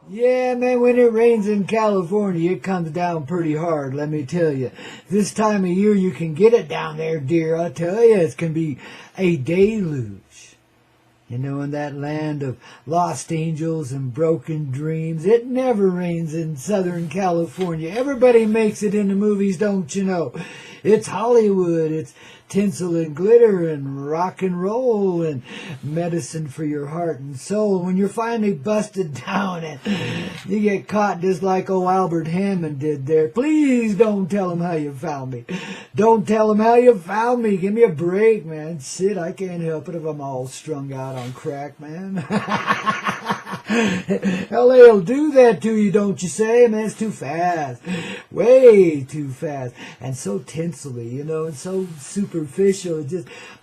Yeah, man, when it rains in California, it comes down pretty hard, let me tell you. This time of year, you can get it down there, dear. I tell you, it can be a deluge. You know, in that land of lost angels and broken dreams, it never rains in Southern California. Everybody makes it in the movies, don't you know? It's Hollywood. It's tinsel and glitter and rock and roll and medicine for your heart and soul. When you're finally busted down and you get caught just like old Albert Hammond did there, please don't tell him how you found me. Don't tell him how you found me. Give me a break, man. Shit, I can't help it if I'm all strung out on crack, man. LA will do that to you, don't you say? Man, it's too fast. Way too fast. And so tinselly, you know, and so superficial.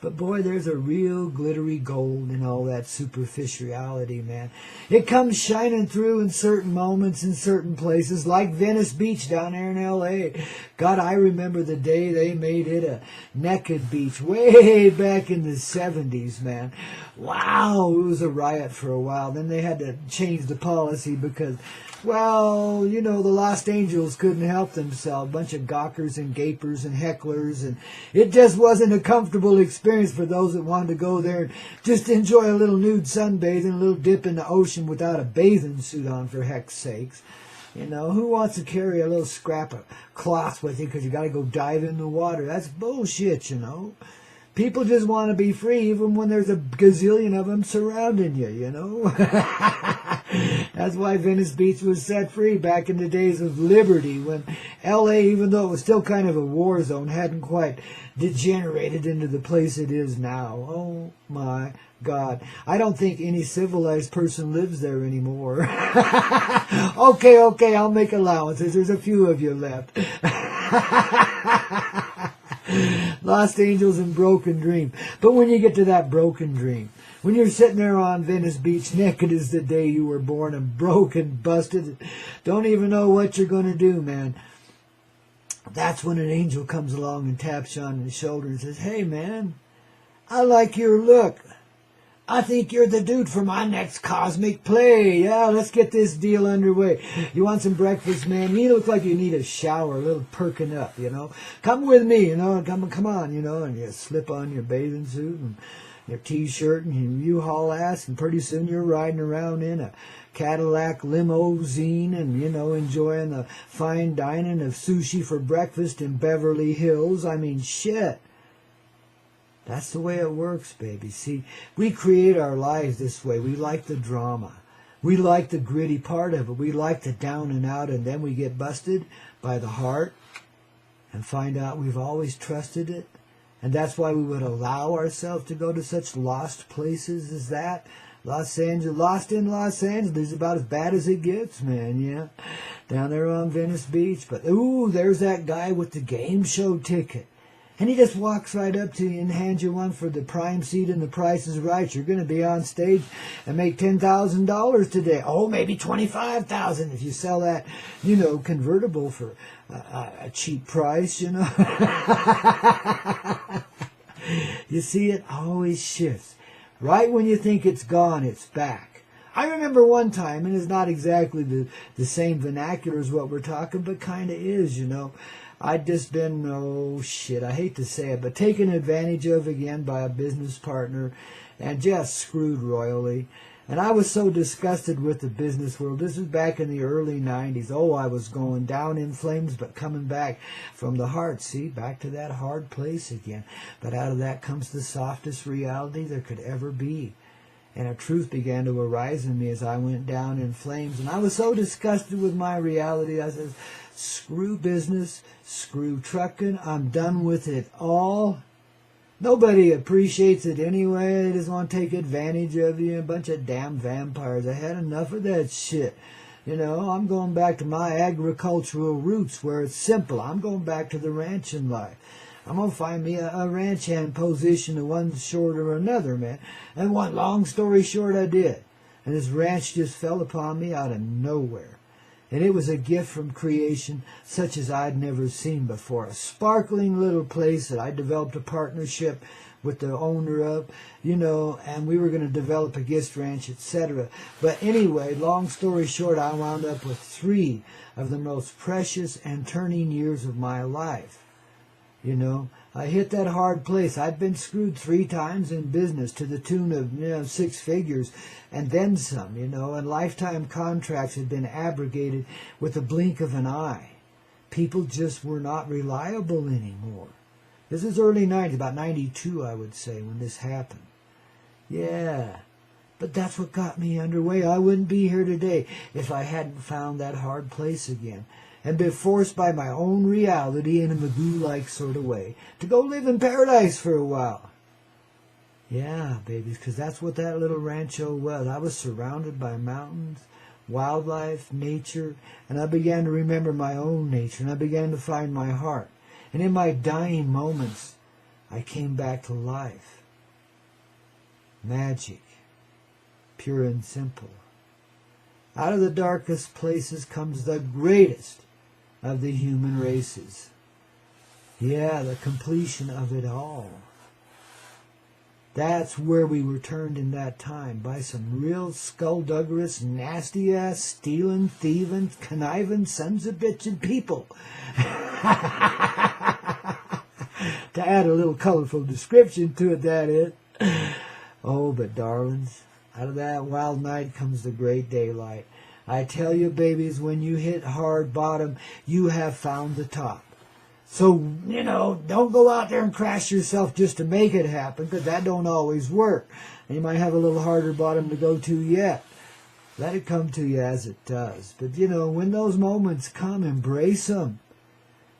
But boy, there's a real glittery gold in all that superficiality, man. It comes shining through in certain moments in certain places, like Venice Beach down there in LA. God, I remember the day they made it a naked beach way back in the 70s, man. Wow, it was a riot for a while. Then they had to change the policy because, well, you know, the Lost Angels couldn't help themselves. A bunch of gawkers and gapers and hecklers. And it just wasn't a comfortable experience for those that wanted to go there and just enjoy a little nude sunbathing, a little dip in the ocean without a bathing suit on, for heck's sakes. You know, who wants to carry a little scrap of cloth with you because you got to go dive in the water? That's bullshit, you know. People just want to be free even when there's a gazillion of them surrounding you, you know. That's why Venice Beach was set free back in the days of liberty, when L.A., even though it was still kind of a war zone, hadn't quite degenerated into the place it is now. Oh, my God. I don't think any civilized person lives there anymore. Okay, I'll make allowances. There's a few of you left. Lost angels and broken dreams. But when you get to that broken dream, when you're sitting there on Venice Beach naked as the day you were born and broken, busted, don't even know what you're going to do, man, that's when an angel comes along and taps you on the shoulder and says, hey, man, I like your look. I think you're the dude for my next cosmic play. Yeah, let's get this deal underway. You want some breakfast, man? You look like you need a shower, a little perking up, you know. Come with me, you know. Come on, you know. And you slip on your bathing suit and your T-shirt and your U-Haul ass, and pretty soon you're riding around in a Cadillac limousine and, you know, enjoying the fine dining of sushi for breakfast in Beverly Hills. I mean, shit. That's the way it works, baby. See, we create our lives this way. We like the drama. We like the gritty part of it. We like the down and out, and then we get busted by the heart and find out we've always trusted it. And that's why we would allow ourselves to go to such lost places as that. Los Angeles, lost in Los Angeles is about as bad as it gets, man, yeah. Down there on Venice Beach. But, ooh, there's that guy with the game show ticket. And he just walks right up to you and hands you one for the prime seat and The Price is Right. You're going to be on stage and make $10,000 today. Oh, maybe $25,000 if you sell that, you know, convertible for a cheap price, you know. You see, it always shifts. Right when you think it's gone, it's back. I remember one time, and it's not exactly the same vernacular as what we're talking, but kind of is, you know. I'd just been, oh shit, I hate to say it, but taken advantage of again by a business partner and just screwed royally. And I was so disgusted with the business world. This was back in the early 90s. Oh, I was going down in flames, but coming back from the heart. See, back to that hard place again. But out of that comes the softest reality there could ever be. And a truth began to arise in me as I went down in flames. And I was so disgusted with my reality, I said, screw business, screw trucking, I'm done with it all. Nobody appreciates it anyway. They just want to take advantage of you. A bunch of damn vampires. I had enough of that shit. You know, I'm going back to my agricultural roots where it's simple. I'm going back to the ranching life. I'm going to find me a ranch hand position of one sort or another, man. And one long story short, I did. And this ranch just fell upon me out of nowhere. And it was a gift from creation such as I'd never seen before. A sparkling little place that I developed a partnership with the owner of, and we were going to develop a guest ranch, etc. But anyway, long story short, I wound up with 3 of the most precious and turning years of my life. I hit that hard place. I'd been screwed 3 times in business to the tune of 6 figures and then some, and lifetime contracts had been abrogated with a blink of an eye. People just were not reliable anymore. This is early 90s, about 92, I would say, when this happened. Yeah, but that's what got me underway. I wouldn't be here today if I hadn't found that hard place again and been forced by my own reality in a Magoo-like sort of way to go live in paradise for a while. Yeah, babies, because that's what that little rancho was. I was surrounded by mountains, wildlife, nature, and I began to remember my own nature, and I began to find my heart. And in my dying moments, I came back to life. Magic, pure and simple. Out of the darkest places comes the greatest of the human races. Yeah, the completion of it all. That's where we were turned in that time, by some real skullduggerous, nasty-ass, stealing, thieving, conniving sons of bitchin' people. To add a little colorful description to it, that is. Oh, but darlings, out of that wild night comes the great daylight. I tell you, babies, when you hit hard bottom, you have found the top. So, don't go out there and crash yourself just to make it happen, because that don't always work. And you might have a little harder bottom to go to yet. Let it come to you as it does. But, when those moments come, embrace them.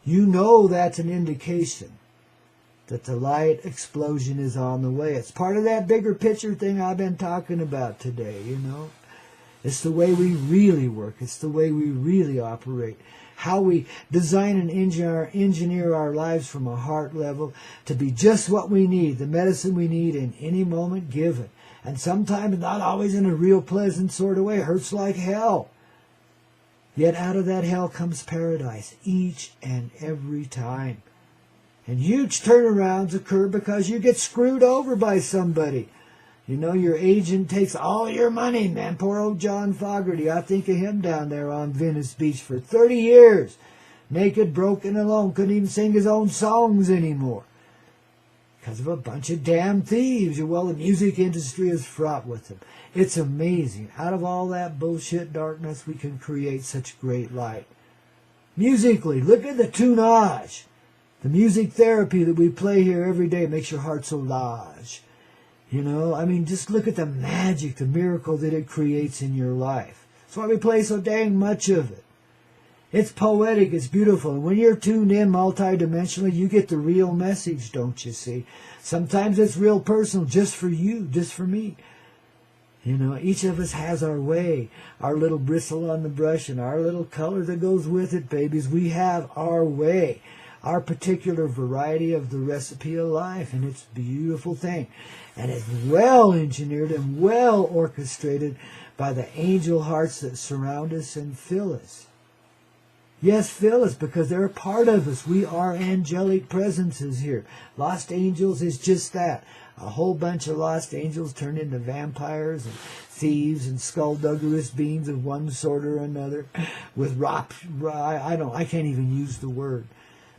That's an indication that the light explosion is on the way. It's part of that bigger picture thing I've been talking about today, It's the way we really work. It's the way we really operate. How we design and engineer our lives from a heart level to be just what we need, the medicine we need in any moment given. And sometimes not always in a real pleasant sort of way. It hurts like hell. Yet out of that hell comes paradise each and every time. And huge turnarounds occur because you get screwed over by somebody. Your agent takes all your money, man. Poor old John Fogerty. I think of him down there on Venice Beach for 30 years. Naked, broken, alone. Couldn't even sing his own songs anymore. Because of a bunch of damn thieves. Well, the music industry is fraught with them. It's amazing. Out of all that bullshit darkness, we can create such great light. Musically, look at the tunage. The music therapy that we play here every day makes your heart so large. Just look at the magic, the miracle that it creates in your life. That's why we play so dang much of it. It's poetic, it's beautiful. And when you're tuned in multidimensionally, you get the real message, don't you see? Sometimes it's real personal, just for you, just for me. Each of us has our way, our little bristle on the brush and our little color that goes with it, babies. We have our way, our particular variety of the recipe of life, and it's a beautiful thing. And it's well engineered and well orchestrated by the angel hearts that surround us and fill us. Yes, fill us, because they're a part of us. We are angelic presences here. Lost angels is just that. A whole bunch of lost angels turned into vampires and thieves and skullduggerous beings of one sort or another with I can't even use the word.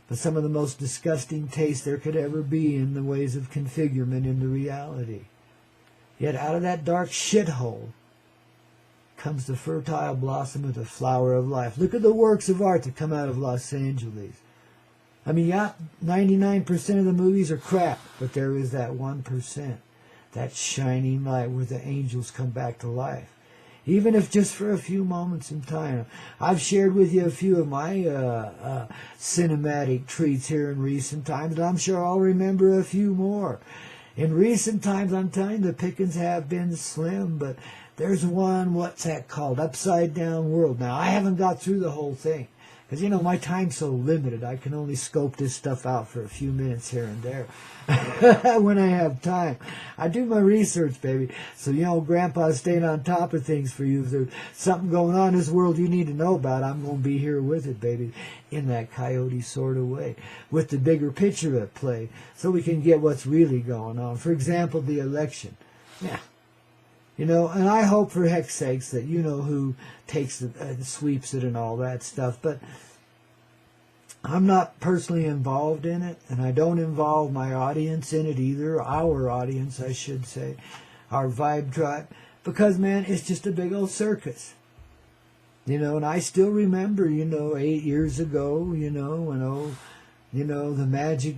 But some of the most disgusting taste there could ever be in the ways of configurement into reality. Yet out of that dark shithole comes the fertile blossom of the flower of life. Look at the works of art that come out of Los Angeles. 99% of the movies are crap, but there is that 1%, that shining light where the angels come back to life. Even if just for a few moments in time. I've shared with you a few of my cinematic treats here in recent times, and I'm sure I'll remember a few more. In recent times, I'm telling you, the pickings have been slim, but there's one, what's that called? Upside Down World. Now, I haven't got through the whole thing, Because, my time's so limited. I can only scope this stuff out for a few minutes here and there when I have time. I do my research, baby. So, Grandpa's staying on top of things for you. If there's something going on in this world you need to know about, I'm going to be here with it, baby, in that Coyote sort of way, with the bigger picture at play, so we can get what's really going on. For example, the election. Yeah. And I hope for heck's sakes that who takes sweeps it and all that stuff. But I'm not personally involved in it, and I don't involve my audience in it either. Our audience, I should say, our Vibe Tribe, because, man, it's just a big old circus. And I still remember, 8 years ago, when, the magic,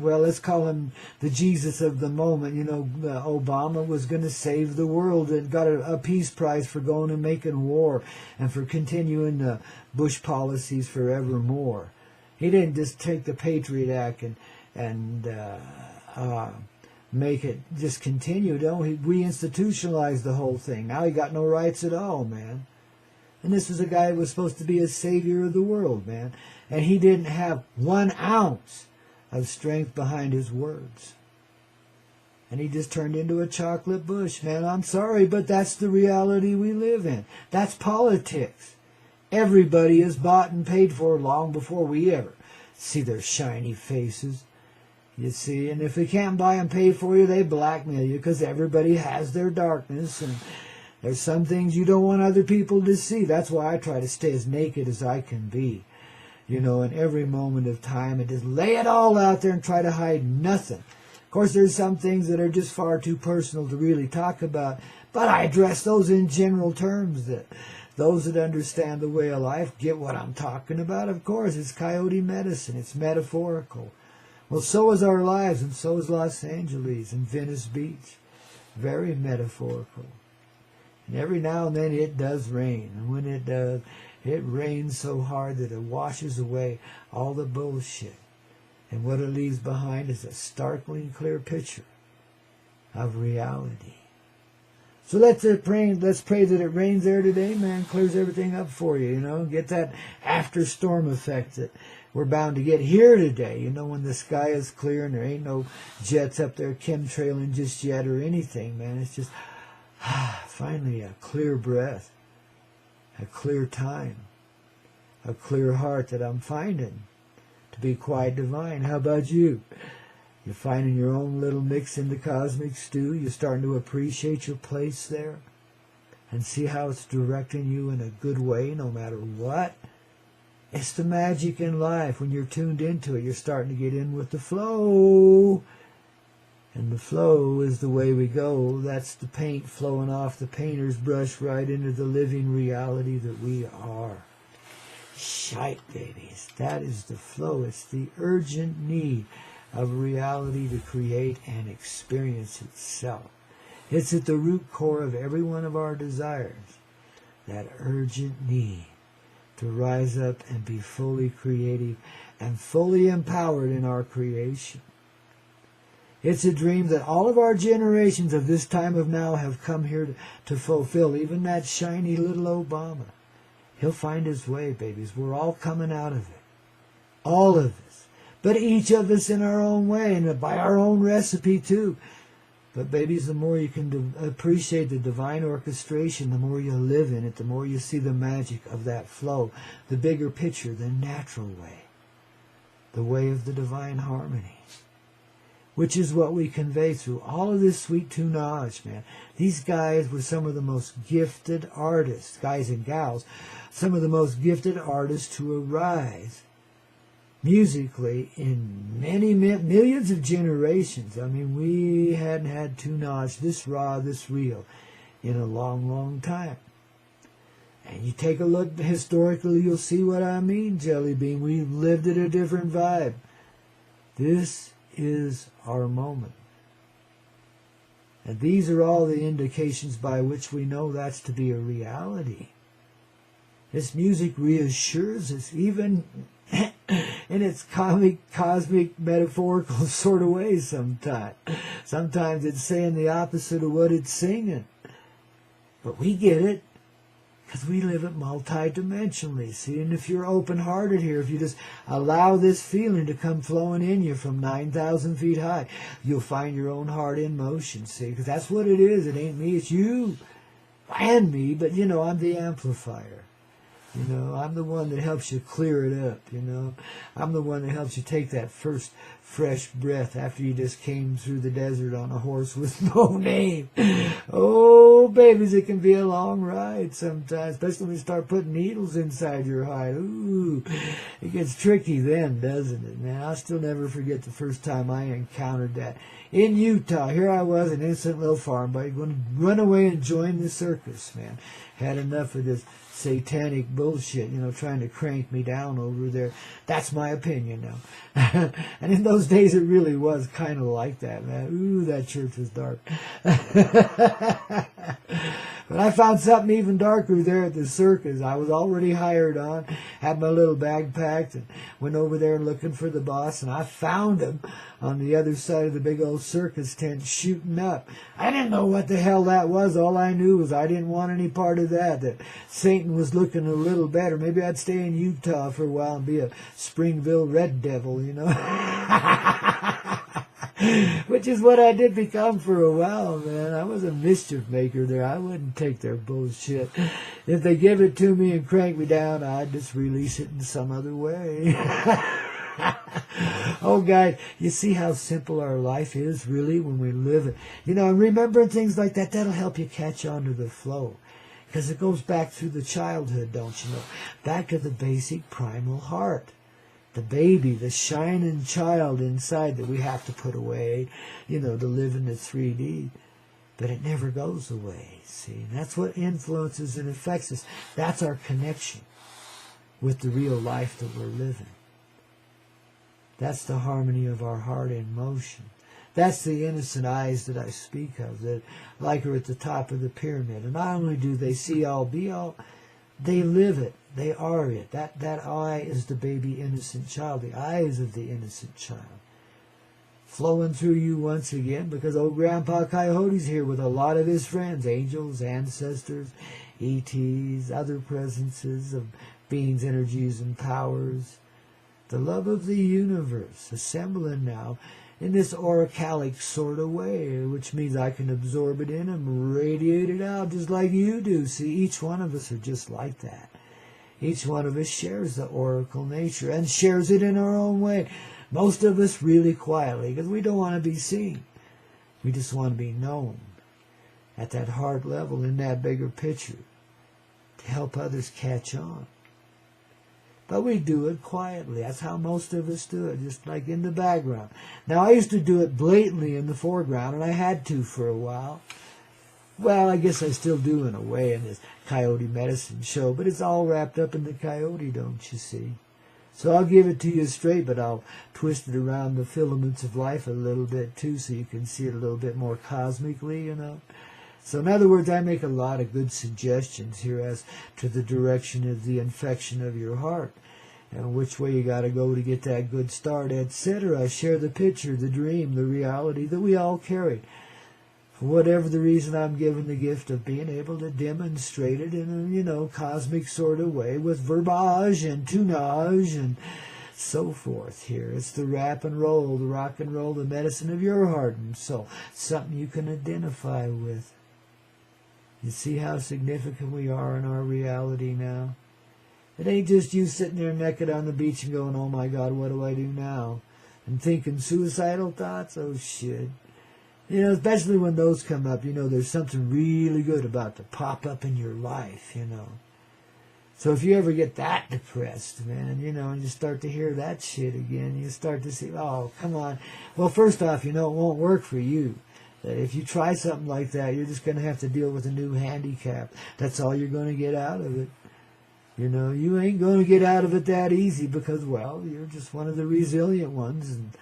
let's call him the Jesus of the moment. Obama was going to save the world and got a peace prize for going and making war and for continuing the Bush policies forevermore. He didn't just take the Patriot Act and make it just continue. We institutionalized the whole thing. Now he got no rights at all, man. And this was a guy who was supposed to be a savior of the world, man. And he didn't have 1 ounce of strength behind his words. And he just turned into a chocolate bush, man. I'm sorry, but that's the reality we live in. That's politics. Everybody is bought and paid for long before we ever see their shiny faces. You see, and if they can't buy and pay for you, they blackmail you, because everybody has their darkness, and there's some things you don't want other people to see. That's why I try to stay as naked as I can be, in every moment of time, and just lay it all out there and try to hide nothing. Of course, there's some things that are just far too personal to really talk about, but I address those in general terms, that those that understand the way of life get what I'm talking about. Of course, it's coyote medicine. It's metaphorical. Well, so is our lives, and so is Los Angeles and Venice Beach. Very metaphorical. And every now and then it does rain. And when it does, it rains so hard that it washes away all the bullshit. And what it leaves behind is a starkly clear picture of reality. So let's pray that it rains there today, man. Clears everything up for you, Get that after storm effect that we're bound to get here today, when the sky is clear and there ain't no jets up there chemtrailing just yet or anything, man. It's just finally a clear breath, a clear time, a clear heart that I'm finding to be quite divine. How about you? You're finding your own little mix in the cosmic stew. You're starting to appreciate your place there and see how it's directing you in a good way no matter what. It's the magic in life. When you're tuned into it, you're starting to get in with the flow. And the flow is the way we go. That's the paint flowing off the painter's brush right into the living reality that we are. Shite, babies. That is the flow. It's the urgent need of reality to create and experience itself. It's at the root core of every one of our desires. That urgent need to rise up and be fully creative and fully empowered in our creation. It's a dream that all of our generations of this time of now have come here to fulfill. Even that shiny little Obama. He'll find his way, babies. We're all coming out of it. All of us. But each of us in our own way and by our own recipe too. But babies, the more you can appreciate the divine orchestration, the more you live in it, the more you see the magic of that flow, the bigger picture, the natural way, the way of the divine harmony, which is what we convey through all of this sweet tunage, man. These guys were some of the most gifted artists, guys and gals, some of the most gifted artists to arise musically in many millions of generations. I mean, we hadn't had tunage this raw, this real in a long, long time. And you take a look historically, you'll see what I mean, Jelly Bean. We lived at a different vibe. This is our moment. And these are all the indications by which we know that's to be a reality. This music reassures us, even in its cosmic, metaphorical sort of way sometimes. Sometimes it's saying the opposite of what it's singing. But we get it, Because we live it multidimensionally, see? And if you're open-hearted here, if you just allow this feeling to come flowing in you from 9,000 feet high, you'll find your own heart in motion, see? Because that's what it is. It ain't me, it's you and me, but, you know, I'm the amplifier. You know, I'm the one that helps you clear it up, you know. I'm the one that helps you take that first fresh breath after you just came through the desert on a horse with no name. Oh, babies, it can be a long ride sometimes, especially when you start putting needles inside your hide. Ooh, it gets tricky then, doesn't it, man? I'll still never forget the first time I encountered that. In Utah, here I was, an innocent little farm boy, going to run away and join the circus, man. Had enough of this satanic bullshit, you know, trying to crank me down over there. That's my opinion now. And in those days, it really was kind of like that, man. Ooh, that church was dark. But I found something even darker there at the circus. I was already hired on, had my little bag packed, and went over there looking for the boss, and I found him on the other side of the big old circus tent shooting up. I didn't know what the hell that was. All I knew was I didn't want any part of that, that Satan was looking a little better. Maybe I'd stay in Utah for a while and be a Springville Red Devil, you know. Which is what I did become for a while, man. I was a mischief maker there. I wouldn't take their bullshit. If they give it to me and crank me down, I'd just release it in some other way. Oh, guys, you see how simple our life is, really, when we live it. You know, and remembering things like that, that'll help you catch on to the flow. Because it goes back through the childhood, don't you know? Back to the basic primal heart. The baby, the shining child inside that we have to put away, you know, to live in the 3D. But it never goes away, see? And that's what influences and affects us. That's our connection with the real life that we're living. That's the harmony of our heart in motion. That's the innocent eyes that I speak of, that like are at the top of the pyramid. And not only do they see all, be all, they live it. They are it. That eye is the baby innocent child, the eyes of the innocent child. Flowing through you once again, because old Grandpa Coyote's here with a lot of his friends, angels, ancestors, ETs, other presences of beings, energies, and powers. The love of the universe assembling now in this oracalic sort of way, which means I can absorb it in and radiate it out just like you do. See, each one of us are just like that. Each one of us shares the oracle nature and shares it in our own way. Most of us really quietly, because we don't want to be seen. We just want to be known at that heart level in that bigger picture to help others catch on. But we do it quietly. That's how most of us do it, just like in the background. Now, I used to do it blatantly in the foreground, and I had to for a while. Well, I guess I still do in a way in this Coyote Medicine show, but it's all wrapped up in the coyote, don't you see? So I'll give it to you straight, but I'll twist it around the filaments of life a little bit too, so you can see it a little bit more cosmically, you know. So in other words, I make a lot of good suggestions here as to the direction of the infection of your heart and which way you got to go to get that good start, etc. I share the picture, the dream, the reality that we all carry. For whatever the reason, I'm given the gift of being able to demonstrate it in a, you know, cosmic sort of way with verbiage and tunage and so forth here. It's the rap and roll, the rock and roll, the medicine of your heart and soul. Something you can identify with. You see how significant we are in our reality now? It ain't just you sitting there naked on the beach and going, oh my God, what do I do now? And thinking suicidal thoughts? Oh shit. You know, especially when those come up, you know, there's something really good about to pop up in your life, you know. So if you ever get that depressed, man, you know, and you start to hear that shit again, you start to see, oh, come on. Well, first off, you know, it won't work for you. If you try something like that, you're just going to have to deal with a new handicap. That's all you're going to get out of it. You know, you ain't going to get out of it that easy because, well, you're just one of the resilient ones, and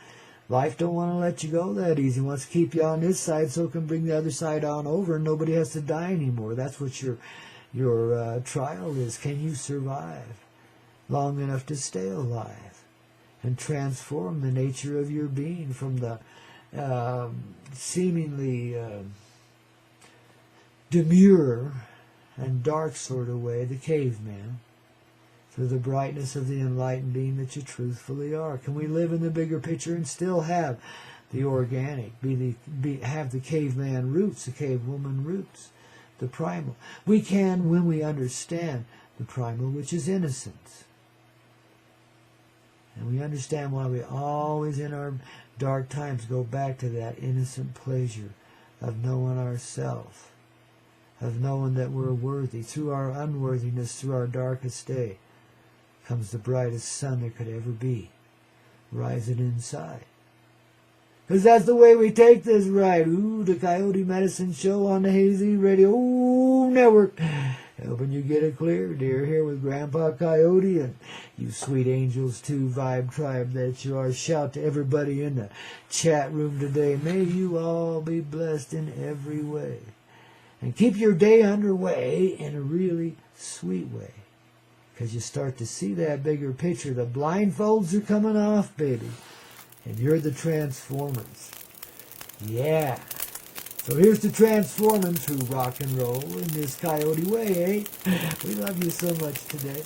life don't want to let you go that easy. It wants to keep you on this side so it can bring the other side on over and nobody has to die anymore. That's what your trial is. Can you survive long enough to stay alive and transform the nature of your being from the seemingly demure and dark sort of way, the caveman, through the brightness of the enlightened being that you truthfully are? Can we live in the bigger picture and still have the organic, have the caveman roots, the cavewoman roots, the primal? We can when we understand the primal, which is innocence. And we understand why we always in our dark times go back to that innocent pleasure of knowing ourselves, of knowing that we're worthy. Through our unworthiness, through our darkest day, comes the brightest sun there could ever be, rising inside. Because that's the way we take this ride. Ooh, the Coyote Medicine Show on the Hazy Radio Network. Helping you get it clear, dear, here with Grandpa Coyote and you sweet angels too, vibe tribe that you are. Shout to everybody in the chat room today. May you all be blessed in every way. And keep your day underway in a really sweet way. Because you start to see that bigger picture. The blindfolds are coming off, baby. And you're the Transformers. Yeah. So here's the transforming through rock and roll in this Coyote way, eh? We love you so much today.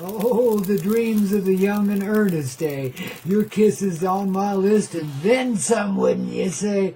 Oh, the dreams of the young and earnest, eh? Your kisses on my list and then some, wouldn't you say?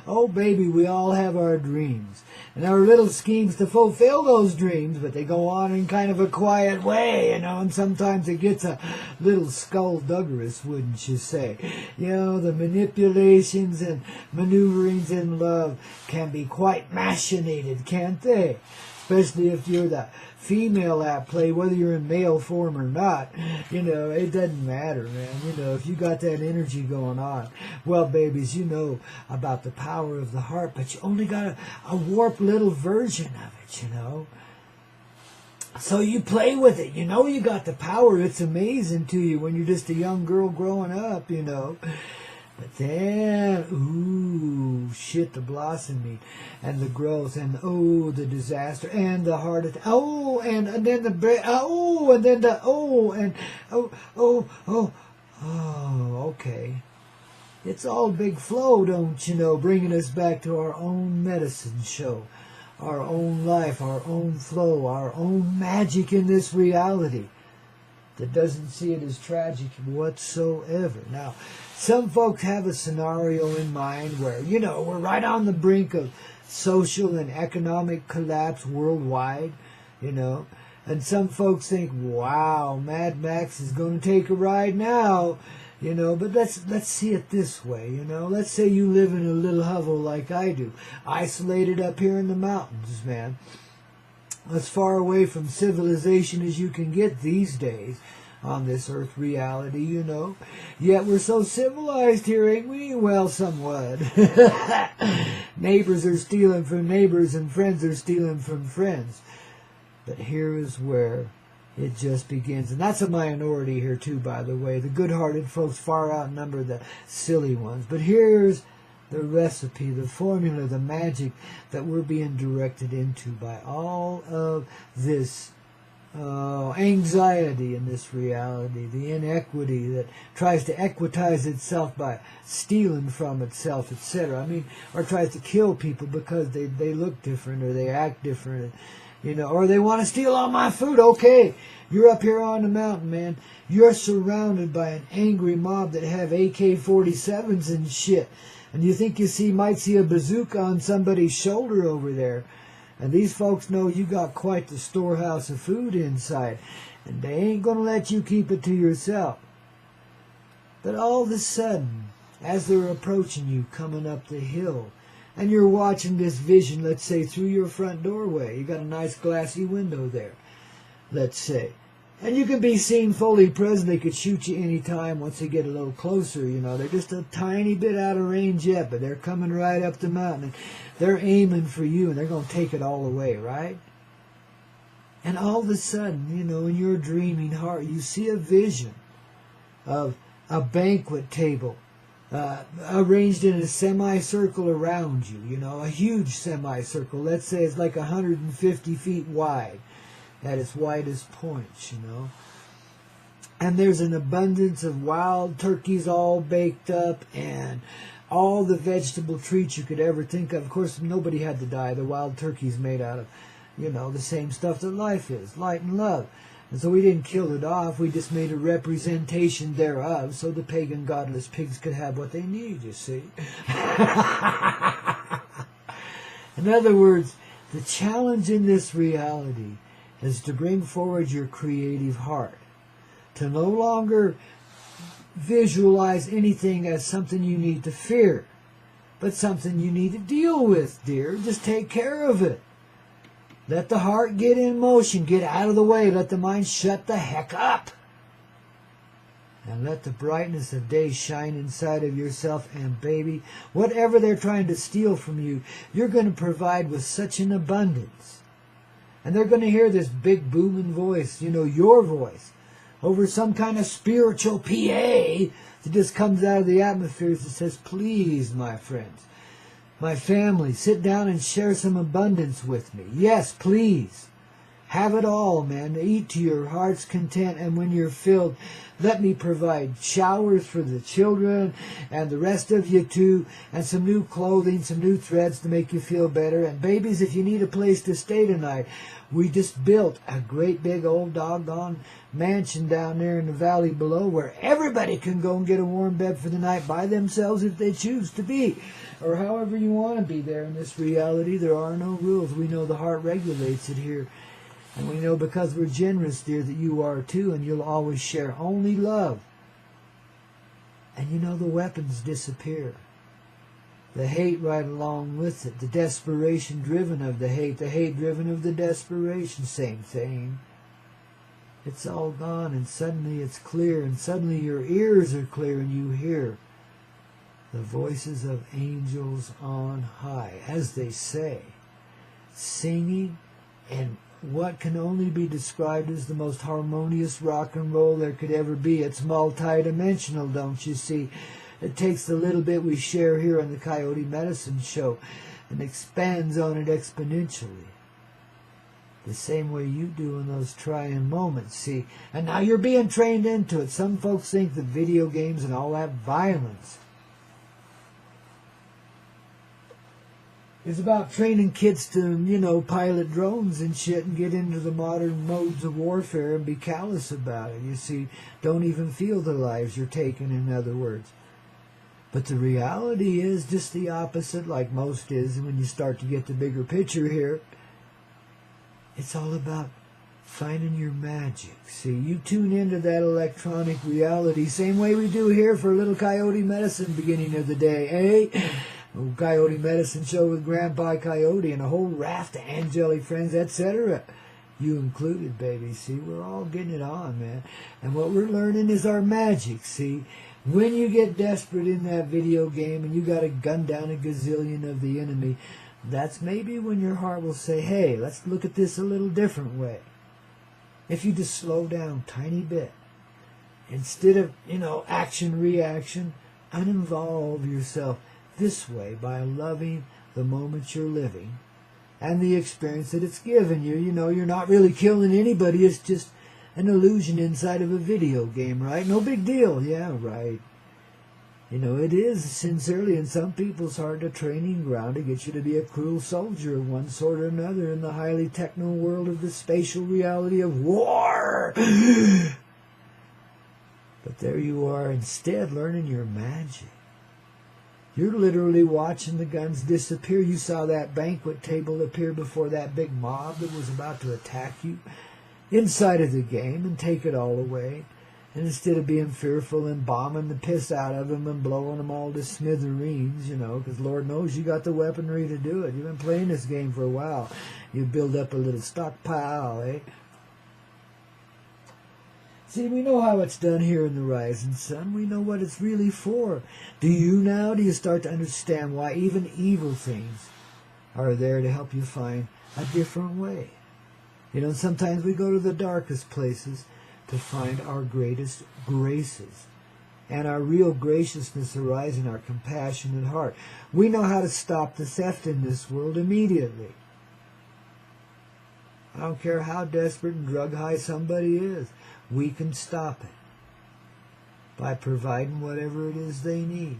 Oh, baby, we all have our dreams. And our little schemes to fulfill those dreams, but they go on in kind of a quiet way, and sometimes it gets a little skullduggerous, wouldn't you say? The manipulations and maneuverings in love can be quite machinated, can't they? Especially if you're the female at play, whether you're in male form or not. It doesn't matter, man. If you got that energy going on. Well, babies, you know about the power of the heart, but you only got a warped little version of it, So you play with it. You got the power. It's amazing to you when you're just a young girl growing up, But then, ooh, shit, the blossoming and the growth and, oh, the disaster and the heart attack. Oh, and then the, oh, and then the, oh, and, oh, okay. It's all big flow, don't you know, bringing us back to our own medicine show, our own life, our own flow, our own magic in this reality that doesn't see it as tragic whatsoever. Now, some folks have a scenario in mind where, we're right on the brink of social and economic collapse worldwide, and some folks think, wow, Mad Max is going to take a ride now, but let's see it this way, Let's say you live in a little hovel like I do, isolated up here in the mountains, man. As far away from civilization as you can get these days on this earth reality, Yet we're so civilized here, ain't we? Well, somewhat. Neighbors are stealing from neighbors and friends are stealing from friends. But here is where it just begins. And that's a minority here too, by the way. The good-hearted folks far outnumber the silly ones. But here's the recipe, the formula, the magic that we're being directed into by all of this anxiety in this reality, the inequity that tries to equitize itself by stealing from itself, etc. Or tries to kill people because they look different or they act different, or they want to steal all my food. Okay, you're up here on the mountain, man. You're surrounded by an angry mob that have AK-47s and shit. And you think might see a bazooka on somebody's shoulder over there. And these folks know you got quite the storehouse of food inside. And they ain't going to let you keep it to yourself. But all of a sudden, as they're approaching you, coming up the hill, and you're watching this vision, let's say, through your front doorway. You got a nice glassy window there, let's say. And you can be seen fully present. They could shoot you any time once they get a little closer, They're just a tiny bit out of range yet, but they're coming right up the mountain. And they're aiming for you, and they're going to take it all away, right? And all of a sudden, in your dreaming heart, you see a vision of a banquet table arranged in a semicircle around you, a huge semicircle. Let's say it's like 150 feet wide at its widest points, And there's an abundance of wild turkeys all baked up and all the vegetable treats you could ever think of. Of course, nobody had to die. The wild turkey's made out of, the same stuff that life is, light and love. And so we didn't kill it off. We just made a representation thereof so the pagan godless pigs could have what they need, you see. In other words, the challenge in this reality is to bring forward your creative heart, to no longer visualize anything as something you need to fear, but something you need to deal with, dear. Just take care of it. Let the heart get in motion, get out of the way, let the mind shut the heck up. And let the brightness of day shine inside of yourself, and baby, whatever they're trying to steal from you, you're going to provide with such an abundance. And they're going to hear this big booming voice, your voice, over some kind of spiritual PA that just comes out of the atmosphere that says, please, my friends, my family, sit down and share some abundance with me. Yes, please. Have it all, man. Eat to your heart's content, and when you're filled, let me provide showers for the children and the rest of you too, and some new clothing, some new threads to make you feel better. And babies, if you need a place to stay tonight, we just built a great big old doggone mansion down there in the valley below where everybody can go and get a warm bed for the night by themselves if they choose to be, or however you want to be there in this reality. There are no rules. We know the heart regulates it here. And we know because we're generous, dear, that you are too, and you'll always share only love. And the weapons disappear. The hate right along with it, the desperation driven of the hate driven of the desperation, same thing. It's all gone, and suddenly it's clear, and suddenly your ears are clear, and you hear the voices of angels on high, as they say, singing in what can only be described as the most harmonious rock and roll there could ever be. It's multi-dimensional, don't you see? It takes the little bit we share here on the Coyote Medicine Show and expands on it exponentially. The same way you do in those trying moments, see? And now you're being trained into it. Some folks think that video games and all that violence is about training kids to, pilot drones and shit and get into the modern modes of warfare and be callous about it. You see, don't even feel the lives you're taking, in other words. But the reality is just the opposite, like most is when you start to get the bigger picture here. It's all about finding your magic. See, you tune into that electronic reality, same way we do here for Little Coyote Medicine beginning of the day, eh? Coyote Medicine Show with Grandpa Coyote and a whole raft of angelic friends, etc. You included, baby. See, we're all getting it on, man. And what we're learning is our magic, see. When you get desperate in that video game and you got to gun down a gazillion of the enemy, that's maybe when your heart will say, hey, let's look at this a little different way. If you just slow down a tiny bit, instead of, action-reaction, uninvolve yourself this way by loving the moment you're living and the experience that it's given you. You're not really killing anybody. It's just an illusion inside of a video game, right? No big deal. Yeah, right. It is sincerely in some people's heart a training ground to get you to be a cruel soldier of one sort or another in the highly techno world of the spatial reality of war. But there you are instead learning your magic. You're literally watching the guns disappear. You saw that banquet table appear before that big mob that was about to attack you inside of the game and take it all away. And instead of being fearful and bombing the piss out of them and blowing them all to smithereens, because Lord knows you got the weaponry to do it. You've been playing this game for a while. You build up a little stockpile, eh? See, we know how it's done here in the rising sun. We know what it's really for. Do you now? Do you start to understand why even evil things are there to help you find a different way? Sometimes we go to the darkest places to find our greatest graces. And our real graciousness arises in our compassionate heart. We know how to stop the theft in this world immediately. I don't care how desperate and drug high somebody is. We can stop it. by providing whatever it is they need,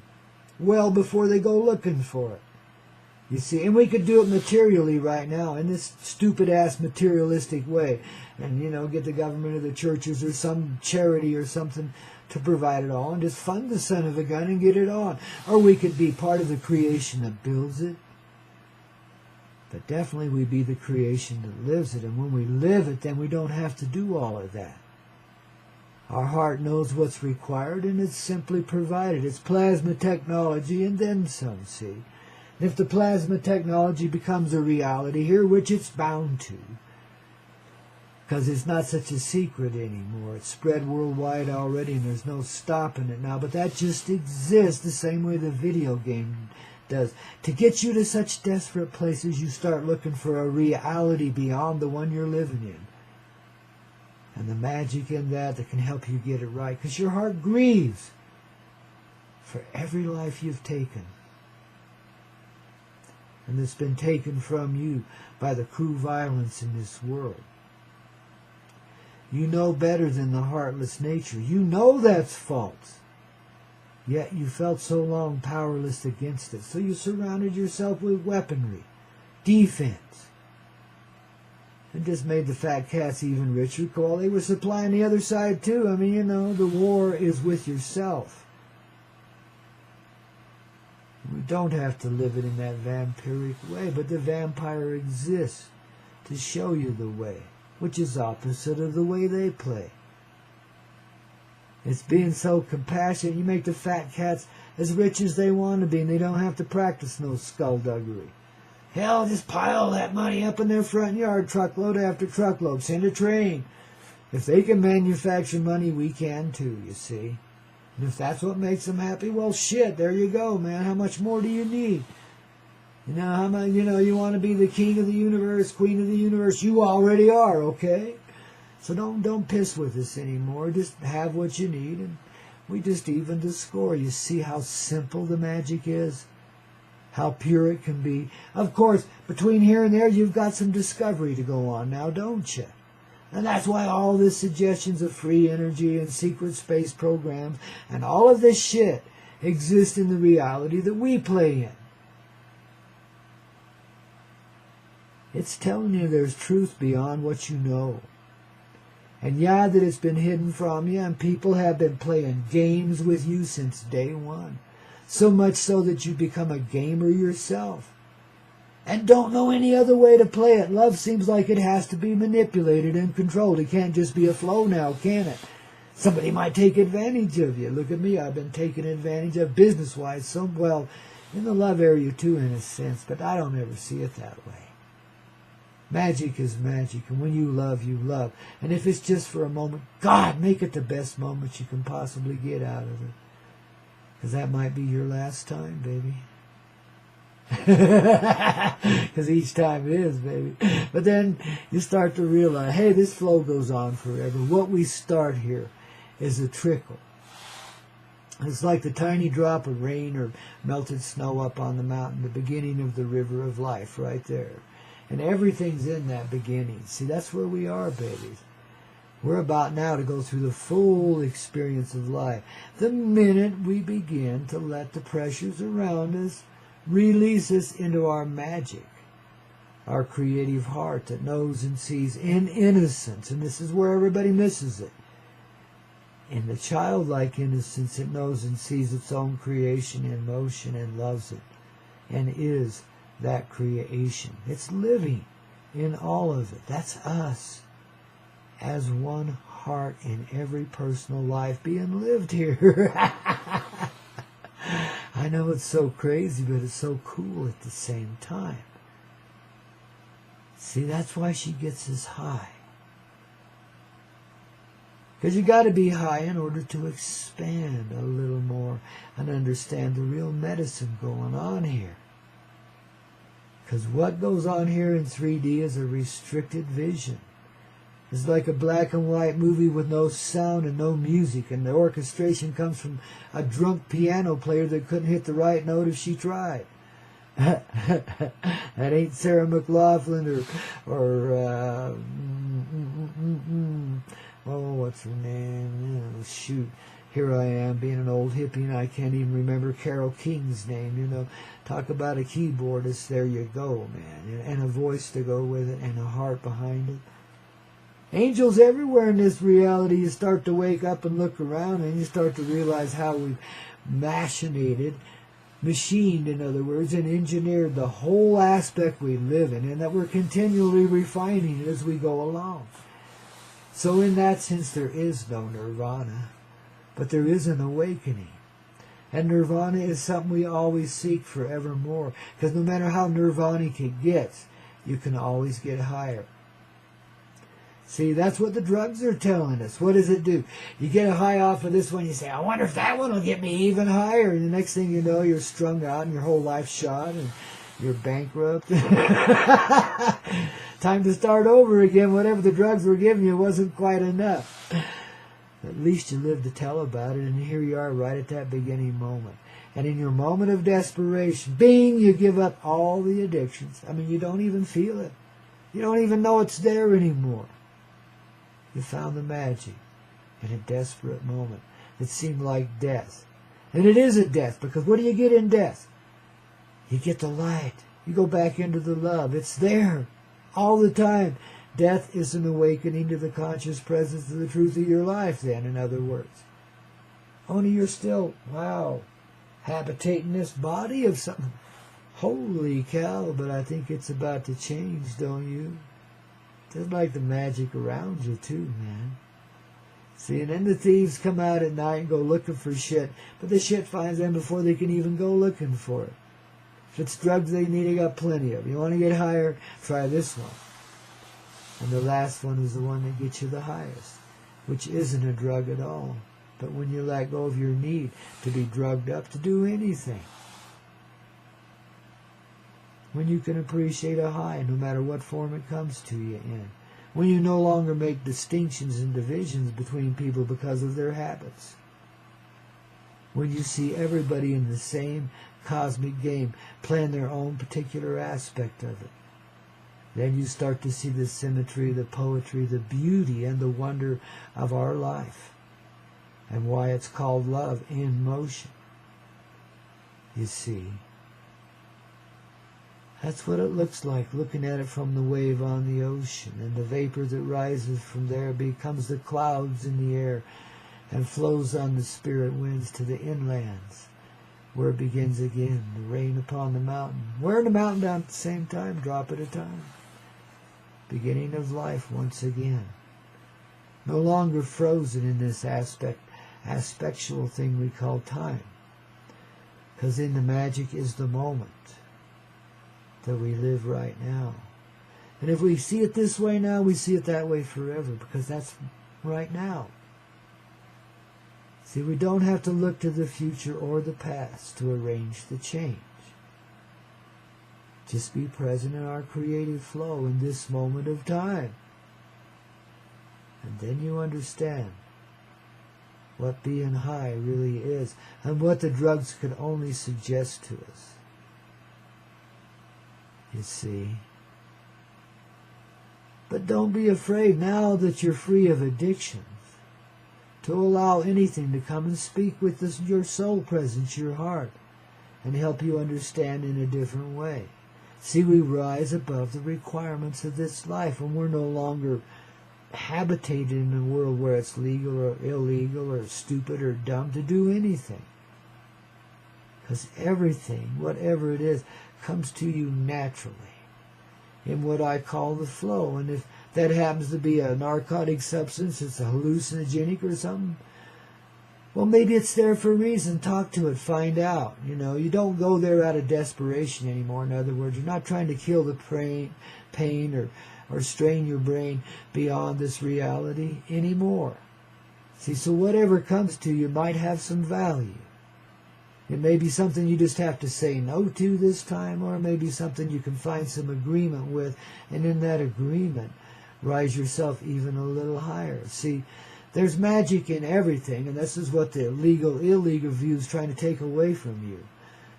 well before they go looking for it. You see, and we could do it materially right now in this stupid-ass materialistic way. And, get the government or the churches or some charity or something to provide it all and just fund the son of a gun and get it on. Or we could be part of the creation that builds it. But definitely we be the creation that lives it. And when we live it, then we don't have to do all of that. Our heart knows what's required and it's simply provided. It's plasma technology and then some, see. If the plasma technology becomes a reality here, which it's bound to, because it's not such a secret anymore. It's spread worldwide already and there's no stopping it now. But that just exists the same way the video game does. To get you to such desperate places, you start looking for a reality beyond the one you're living in. And the magic in that can help you get it right. Because your heart grieves for every life you've taken. And it's been taken from you by the cruel violence in this world. You know better than the heartless nature. You know that's false. Yet you felt so long powerless against it. So you surrounded yourself with weaponry, defense. It just made the fat cats even richer. Well, they were supplying the other side too. I mean, the war is with yourself. We don't have to live it in that vampiric way, but the vampire exists to show you the way, which is opposite of the way they play. It's being so compassionate. You make the fat cats as rich as they want to be, and they don't have to practice no skullduggery. Hell, just pile that money up in their front yard, truckload after truckload. Send a train. If they can manufacture money, we can too, you see. And if that's what makes them happy, well, shit, there you go, man. How much more do you need? How much, you want to be the king of the universe, queen of the universe. You already are, okay? So don't piss with us anymore. Just have what you need, and we just even the score. You see how simple the magic is? How pure it can be? Of course, between here and there, you've got some discovery to go on now, don't you? And that's why all the suggestions of free energy and secret space programs and all of this shit exist in the reality that we play in. It's telling you there's truth beyond what you know. And yeah, that it's been hidden from you, and people have been playing games with you since day one. So much so that you become a gamer yourself. And don't know any other way to play it. Love seems like it has to be manipulated and controlled. It can't just be a flow now, can it? Somebody might take advantage of you. Look at me, I've been taken advantage of business-wise. Well, in the love area too, in a sense, but I don't ever see it that way. Magic is magic, and when you love, you love. And if it's just for a moment, God, make it the best moment you can possibly get out of it. Because that might be your last time, baby. Because each time it is, baby. But then you start to realize, hey, this flow goes on forever. What we start here is a trickle. It's like the tiny drop of rain or melted snow up on the mountain, the beginning of the river of life right there. And everything's in that beginning. See, that's where we are, babies. We're about now to go through the full experience of life. The minute we begin to let the pressures around us release us into our magic, our creative heart that knows and sees in innocence. And this is where everybody misses it. In the childlike innocence, it knows and sees its own creation in motion and loves it and is that creation. It's living in all of it. That's us as one heart in every personal life being lived here. I know it's so crazy, but it's so cool at the same time. See, that's why she gets us high. Because you got to be high in order to expand a little more and understand the real medicine going on here. Because what goes on here in 3D is a restricted vision. It's like a black and white movie with no sound and no music, and the orchestration comes from a drunk piano player that couldn't hit the right note if she tried. That ain't Sarah McLachlan or what's her name? Oh, shoot. here I am being an old hippie and I can't even remember Carole King's name, you know. Talk about a keyboardist, there you go, man. And a voice to go with it and a heart behind it. Angels everywhere in this reality. You start to wake up and look around and you start to realize how we've machined, machined, in other words, and engineered the whole aspect we live in, and that we're continually refining it as we go along. So in that sense, there is no nirvana, but there is an awakening. And nirvana is something we always seek forevermore, because no matter how nirvanic it gets, you can always get higher. See, that's what the drugs are telling us. What does it do? You get a high off of this one, you say, I wonder if that one will get me even higher. And the next thing you know, you're strung out and your whole life's shot and you're bankrupt. Time to start over again. Whatever the drugs were giving you wasn't quite enough. At least you lived to tell about it, and here you are right at that beginning moment. And in your moment of desperation, bing, you give up all the addictions. I mean, you don't even feel it. You don't even know it's there anymore. You found the magic in a desperate moment. It seemed like death. And it is a death, because what do you get in death? You get the light. You go back into the love. It's there all the time. Death is an awakening to the conscious presence of the truth of your life, then, in other words. Only you're still, wow, habitating this body of something. Holy cow, but I think it's about to change, don't you? Just like the magic around you, too, man. See, and then the thieves come out at night and go looking for shit, but the shit finds them before they can even go looking for it. If it's drugs they need, they got plenty of. You want to get higher? Try this one. And the last one is the one that gets you the highest, which isn't a drug at all. But when you let go of your need to be drugged up to do anything, when you can appreciate a high no matter what form it comes to you in, when you no longer make distinctions and divisions between people because of their habits, when you see everybody in the same cosmic game playing their own particular aspect of it, then you start to see the symmetry, the poetry, the beauty, and the wonder of our life, and why it's called love in motion. You see, that's what it looks like, looking at it from the wave on the ocean, and the vapor that rises from there becomes the clouds in the air and flows on the spirit winds to the inlands, where it begins again, the rain upon the mountain. Wearing the mountain down at the same time, drop at a time. Beginning of life once again. No longer frozen in this aspectual thing we call time. Because in the magic is the moment that we live right now. And if we see it this way now, we see it that way forever, because that's right now. See, we don't have to look to the future or the past to arrange the change. Just be present in our creative flow in this moment of time. And then you understand what being high really is, and what the drugs could only suggest to us. You see. But don't be afraid, now that you're free of addictions, to allow anything to come and speak with your soul presence, your heart, and help you understand in a different way. See, we rise above the requirements of this life, and we're no longer habitated in a world where it's legal or illegal or stupid or dumb to do anything. Because everything, whatever it is, comes to you naturally in what I call the flow. And if that happens to be a narcotic substance, it's a hallucinogenic or something, well, maybe it's there for a reason. Talk to it, find out. You know, you don't go there out of desperation anymore. In other words, you're not trying to kill the pain or strain your brain beyond this reality anymore. See, so whatever comes to you might have some value. It may be something you just have to say no to this time, or it may be something you can find some agreement with, and in that agreement, rise yourself even a little higher. See, there's magic in everything, and this is what the illegal view is trying to take away from you.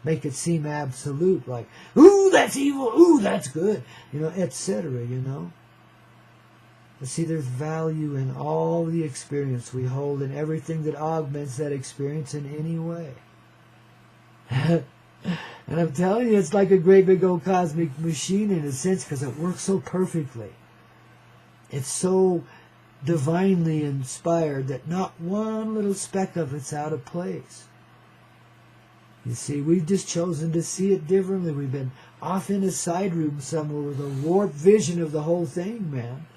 Make it seem absolute, like, ooh, that's evil, ooh, that's good, etc., But see, there's value in all the experience we hold and everything that augments that experience in any way. And I'm telling you, it's like a great big old cosmic machine in a sense, because it works so perfectly. It's so divinely inspired that not one little speck of it's out of place. You see, we've just chosen to see it differently. We've been off in a side room somewhere with a warped vision of the whole thing, man.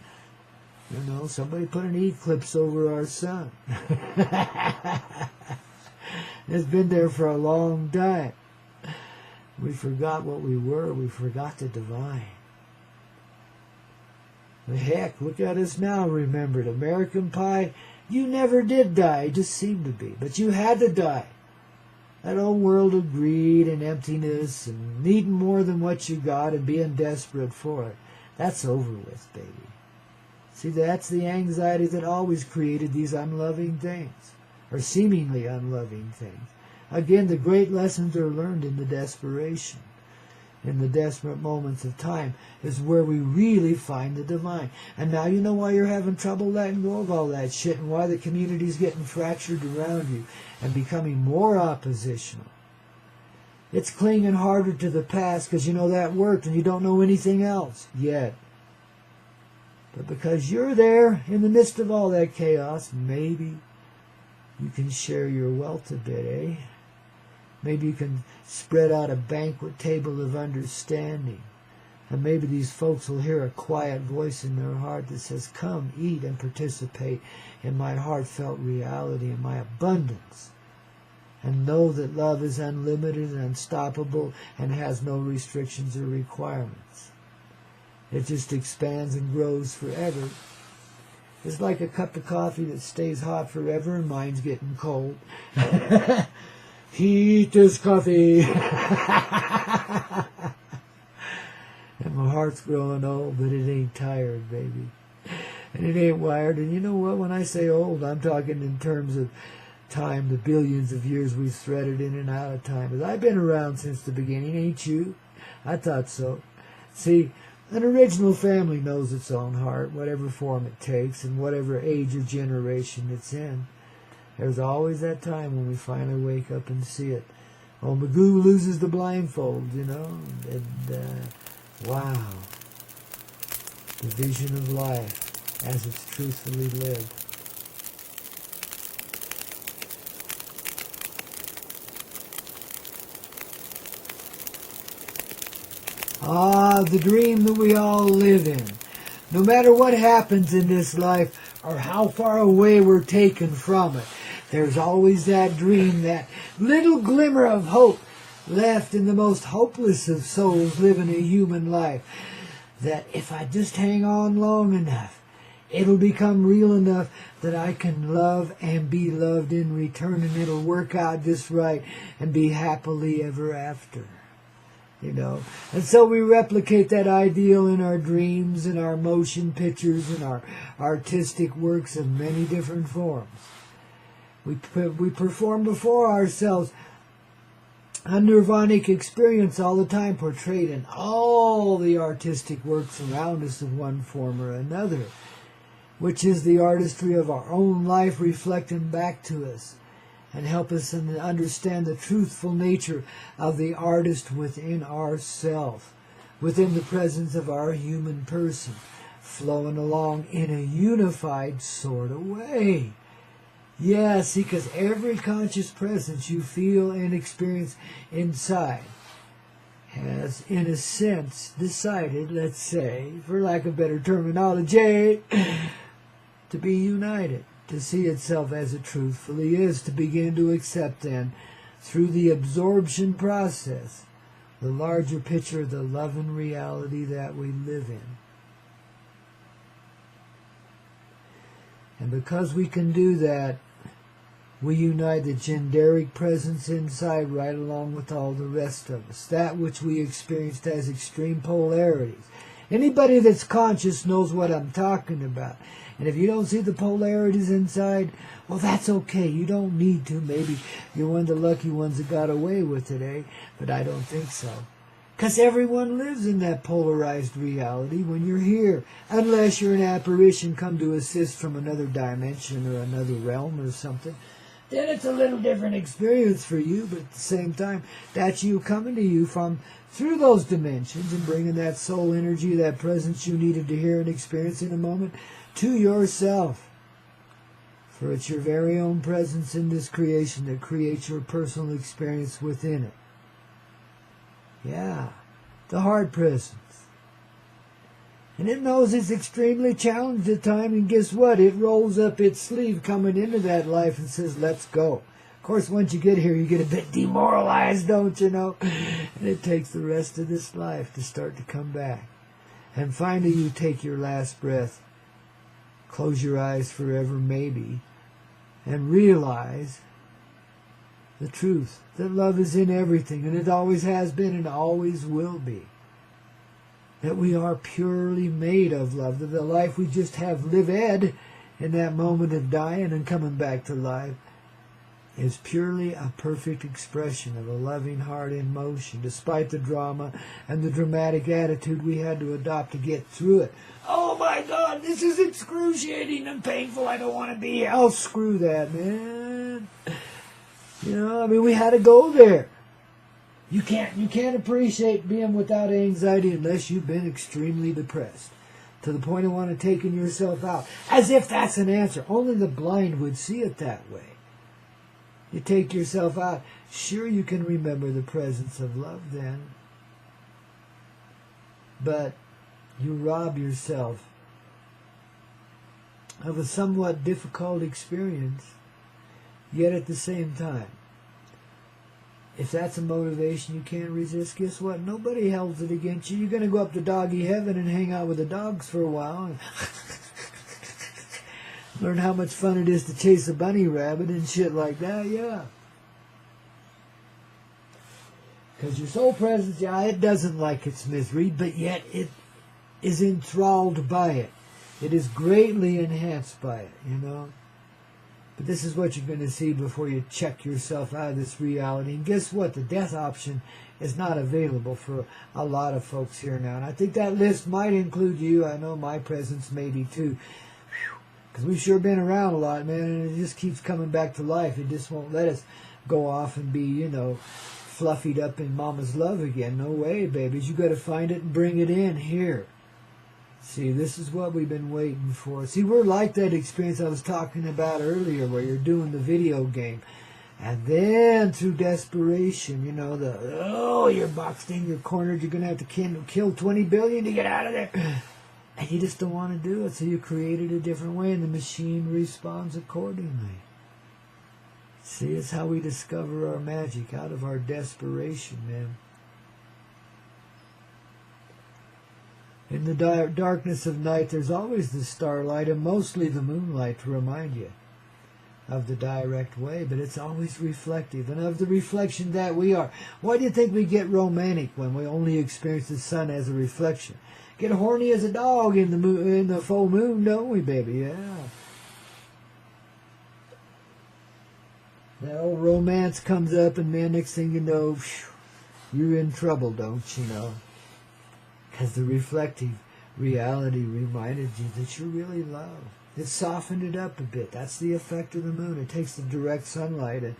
You know, somebody put an eclipse over our sun. It's been there for a long time. We forgot what we were. We forgot the divine. But heck, look at us now, remembered. American Pie, you never did die, just seemed to be. But you had to die. That old world of greed and emptiness and needing more than what you got and being desperate for it, that's over with, baby. See, that's the anxiety that always created these unloving things, or seemingly unloving things. Again, the great lessons are learned in the desperation. In the desperate moments of time is where we really find the divine. And now you know why you're having trouble letting go of all that shit and why the community's getting fractured around you and becoming more oppositional. It's clinging harder to the past because you know that worked and you don't know anything else yet. But because you're there in the midst of all that chaos, maybe you can share your wealth a bit, eh? Maybe you can spread out a banquet table of understanding. And maybe these folks will hear a quiet voice in their heart that says, come, eat, and participate in my heartfelt reality and my abundance. And know that love is unlimited and unstoppable and has no restrictions or requirements. It just expands and grows forever. It's like a cup of coffee that stays hot forever and mine's getting cold. Heat this coffee. And my heart's growing old, but it ain't tired, baby. And it ain't wired. And you know what? When I say old, I'm talking in terms of time, the billions of years we've threaded in and out of time. But I've been around since the beginning, ain't you? I thought so. See, an original family knows its own heart, whatever form it takes and whatever age or generation it's in. There's always that time when we finally wake up and see it. Oh, Magoo loses the blindfold, you know. And, wow. The vision of life as it's truthfully lived. Ah, the dream that we all live in. No matter what happens in this life or how far away we're taken from it, there's always that dream, that little glimmer of hope left in the most hopeless of souls living a human life. That if I just hang on long enough, it'll become real enough that I can love and be loved in return, and it'll work out just right and be happily ever after. You know, and so we replicate that ideal in our dreams, in our motion pictures, in our artistic works of many different forms. We perform before ourselves a nirvanic experience all the time, portrayed in all the artistic works around us of one form or another, which is the artistry of our own life reflecting back to us and help us understand the truthful nature of the artist within ourselves, within the presence of our human person, flowing along in a unified sort of way. Yeah, see, because every conscious presence you feel and experience inside has, in a sense, decided, let's say, for lack of better terminology, to be united, to see itself as it truthfully is, to begin to accept then, through the absorption process, the larger picture of the love and reality that we live in. And because we can do that, we unite the genderic presence inside right along with all the rest of us, that which we experienced as extreme polarities. Anybody that's conscious knows what I'm talking about. And if you don't see the polarities inside, well, that's okay. You don't need to. Maybe you're one of the lucky ones that got away with it, eh? But I don't think so. Because everyone lives in that polarized reality when you're here. Unless you're an apparition come to assist from another dimension or another realm or something. Then it's a little different experience for you. But at the same time, that's you coming to you from through those dimensions and bringing that soul energy, that presence you needed to hear and experience in a moment to yourself. For it's your very own presence in this creation that creates your personal experience within it. Yeah, the heart presence. And it knows it's extremely challenged at times, and guess what? It rolls up its sleeve coming into that life and says, let's go. Of course, once you get here, you get a bit demoralized, don't you know? And it takes the rest of this life to start to come back. And finally, you take your last breath, close your eyes forever, maybe, and realize the truth, that love is in everything, and it always has been and always will be. That we are purely made of love, that the life we just have lived in that moment of dying and coming back to life is purely a perfect expression of a loving heart in motion, despite the drama and the dramatic attitude we had to adopt to get through it. Oh my God, this is excruciating and painful, I don't want to be here. Oh, screw that, man. You know, I mean, we had to go there. You can't appreciate being without anxiety unless you've been extremely depressed, to the point of wanting to taking yourself out. As if that's an answer. Only the blind would see it that way. You take yourself out. Sure, you can remember the presence of love then. But you rob yourself of a somewhat difficult experience. Yet at the same time, if that's a motivation you can't resist, guess what? Nobody holds it against you. You're going to go up to doggy heaven and hang out with the dogs for a while. And learn how much fun it is to chase a bunny rabbit and shit like that, yeah. Because your soul presence, yeah, it doesn't like its misery, but yet it is enthralled by it. It is greatly enhanced by it, you know. But this is what you're going to see before you check yourself out of this reality. And guess what? The death option is not available for a lot of folks here now. And I think that list might include you. I know my presence maybe too. Because we've sure been around a lot, man. And it just keeps coming back to life. It just won't let us go off and be, you know, fluffied up in mama's love again. No way, babies. You got to find it and bring it in here. See, this is what we've been waiting for. See, we're like that experience I was talking about earlier where you're doing the video game. And then through desperation, you know, you're boxed in, you're cornered, you're going to have to kill 20 billion to get out of there. And you just don't want to do it. So you create it a different way and the machine responds accordingly. See, it's how we discover our magic out of our desperation, man. In the darkness of night, there's always the starlight and mostly the moonlight to remind you of the direct way, but it's always reflective, and of the reflection that we are. Why do you think we get romantic when we only experience the sun as a reflection? Get horny as a dog in the full moon, don't we, baby? Yeah. That old romance comes up, and man, next thing you know, you're in trouble, don't you know? Because the reflective reality reminded you that you're really loved. It softened it up a bit. That's the effect of the moon. It takes the direct sunlight and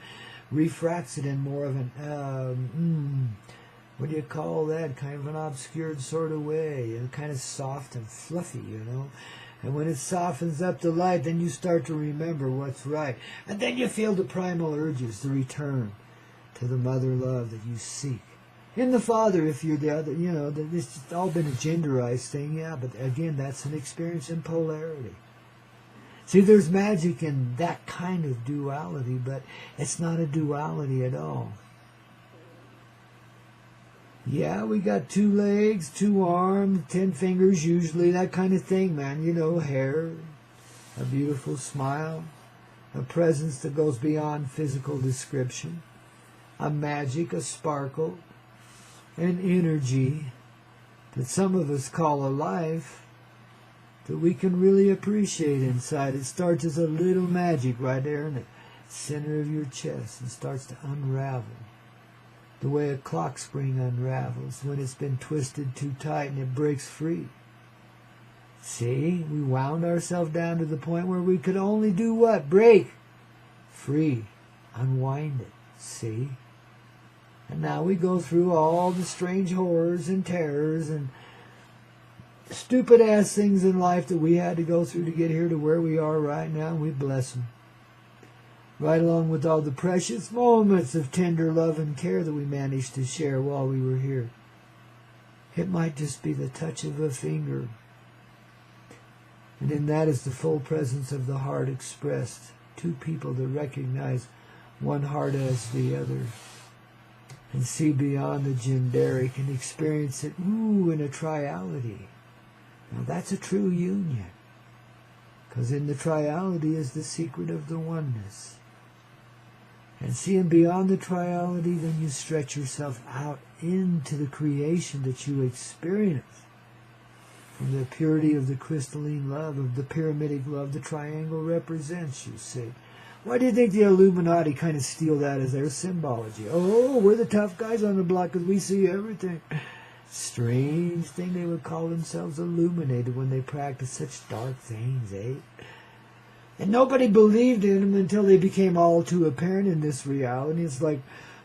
refracts it in more of an, what do you call that? Kind of an obscured sort of way. And kind of soft and fluffy, you know. And when it softens up the light, then you start to remember what's right. And then you feel the primal urges to return to the mother love that you seek. In the father, if you're the other, you know, it's all been a genderized thing, yeah, but again, that's an experience in polarity. See, there's magic in that kind of duality, but it's not a duality at all. Yeah, we got 2 legs, 2 arms, 10 fingers usually, that kind of thing, man. You know, hair, a beautiful smile, a presence that goes beyond physical description, a magic, a sparkle, an energy that some of us call a life that we can really appreciate inside. It starts as a little magic right there in the center of your chest and starts to unravel. the way a clock spring unravels when it's been twisted too tight and it breaks free. See, we wound ourselves down to the point where we could only do what? Break free, unwind it, see? And now we go through all the strange horrors and terrors and stupid-ass things in life that we had to go through to get here to where we are right now, and we bless them. Right along with all the precious moments of tender love and care that we managed to share while we were here. It might just be the touch of a finger. And in that is the full presence of the heart expressed. Two people that recognize one heart as the other. And see beyond the generic and experience it, in a triality. Now that's a true union. Because in the triality is the secret of the oneness. And seeing beyond the triality, then you stretch yourself out into the creation that you experience. From the purity of the crystalline love, of the pyramidic love the triangle represents, you see. Why do you think the Illuminati kind of steal that as their symbology? Oh, we're the tough guys on the block because we see everything. Strange thing they would call themselves illuminated when they practice such dark things, eh? And nobody believed in them until they became all too apparent in this reality. It's like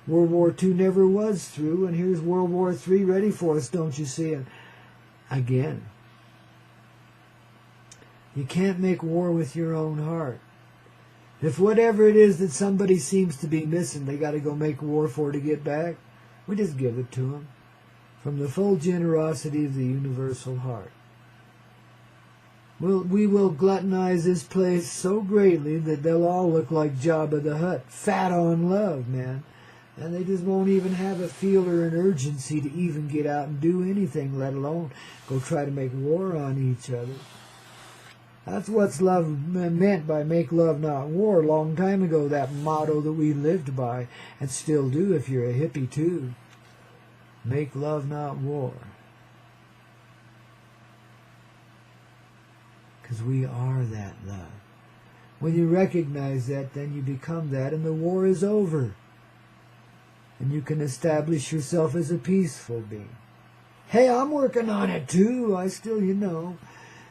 World War II never was through, and here's World War III ready for us, don't you see? And again, you can't make war with your own heart. If whatever it is that somebody seems to be missing, they got to go make war for to get back, we just give it to them from the full generosity of the universal heart. We will gluttonize this place so greatly that they'll all look like Jabba the Hutt, fat on love, man. And they just won't even have a feel or an urgency to even get out and do anything, let alone go try to make war on each other. That's what's love meant by make love not war a long time ago, that motto that we lived by and still do if you're a hippie too. Make love not war. Because we are that love. When you recognize that, then you become that, and the war is over. And you can establish yourself as a peaceful being. Hey, I'm working on it too. I still,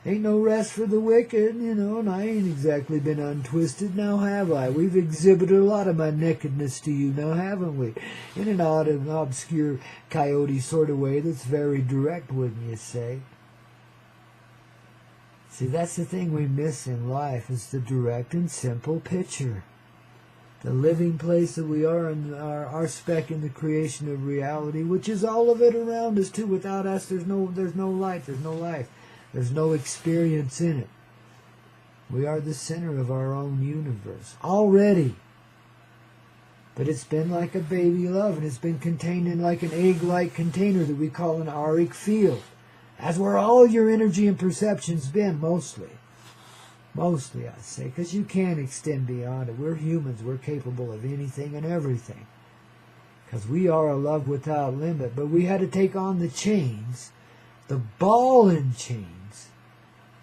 ain't no rest for the wicked, and I ain't exactly been untwisted, now have I? We've exhibited a lot of my nakedness to you, now haven't we? In an odd and obscure Coyote sort of way that's very direct, wouldn't you say? See, that's the thing we miss in life, is the direct and simple picture. The living place that we are and our speck in the creation of reality, which is all of it around us too. Without us, there's no light, there's no life. There's no experience in it. We are the center of our own universe already. But it's been like a baby love, and it's been contained in like an egg-like container that we call an auric field. That's where all your energy and perception's been, mostly. Mostly, I say, because you can't extend beyond it. We're humans. We're capable of anything and everything. Because we are a love without limit. But we had to take on the chains, the ball and chains,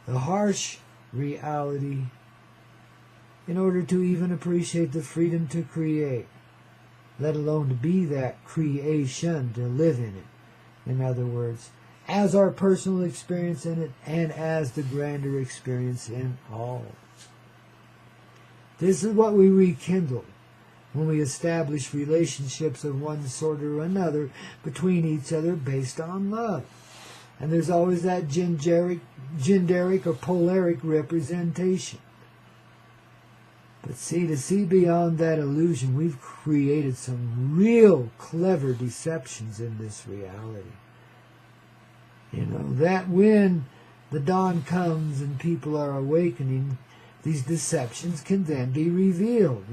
the harsh reality, in order to even appreciate the freedom to create, let alone to be that creation, to live in it. In other words, as our personal experience in it, and as the grander experience in all. This is what we rekindle when we establish relationships of one sort or another between each other based on love. And there's always that genderic or polaric representation. But see, to see beyond that illusion, we've created some real clever deceptions in this reality. That when the dawn comes and people are awakening, these deceptions can then be revealed,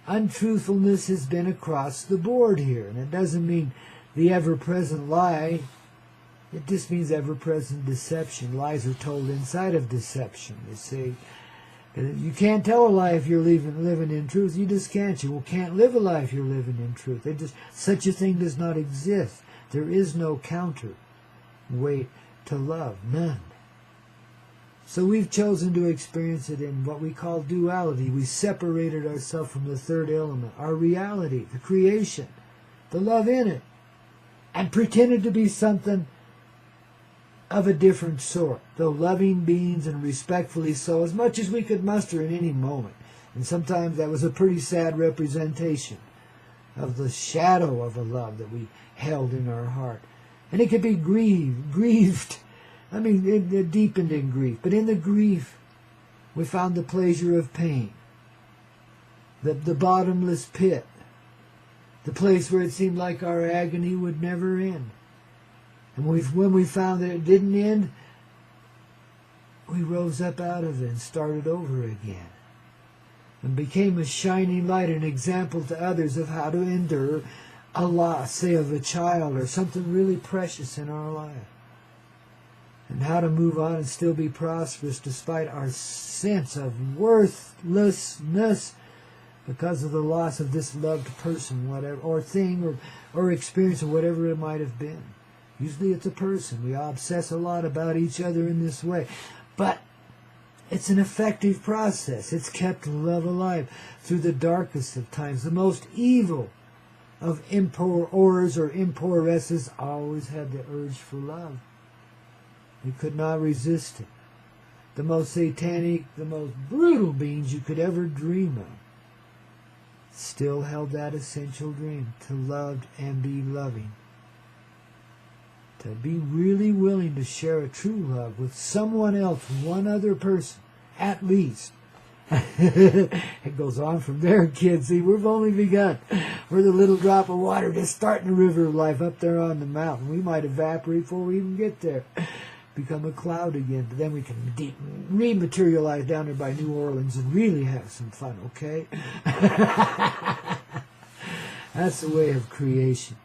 Untruthfulness has been across the board here. And it doesn't mean the ever-present lie. It just means ever-present deception. Lies are told inside of deception, you see. You can't tell a lie if you're living in truth. You just can't. You can't live a lie if you're living in truth. Such a thing does not exist. There is no counter weight to love, none. So we've chosen to experience it in what we call duality. We separated ourselves from the third element, our reality, the creation, the love in it, and pretended to be something of a different sort, though loving beings and respectfully so, as much as we could muster in any moment. And sometimes that was a pretty sad representation of the shadow of a love that we held in our heart. And it could be grieved. I mean, it deepened in grief. But in the grief, we found the pleasure of pain, the bottomless pit, the place where it seemed like our agony would never end. And when we found that it didn't end, we rose up out of it and started over again, and became a shining light, an example to others of how to endure a loss, say of a child or something really precious in our life, and how to move on and still be prosperous despite our sense of worthlessness because of the loss of this loved person, whatever, or thing, or experience, or whatever it might have been. Usually it's a person. We obsess a lot about each other in this way. But it's an effective process. It's kept love alive through the darkest of times. The most evil of emperors or empresses always had the urge for love. They could not resist it. The most satanic, the most brutal beings you could ever dream of still held that essential dream, to love and be loving. To be really willing to share a true love with someone else, one other person, at least. It goes on from there, kids. See, we've only begun. We're the little drop of water just starting the river of life up there on the mountain. We might evaporate before we even get there. Become a cloud again. But then we can rematerialize down there by New Orleans and really have some fun, okay? That's the way of creation.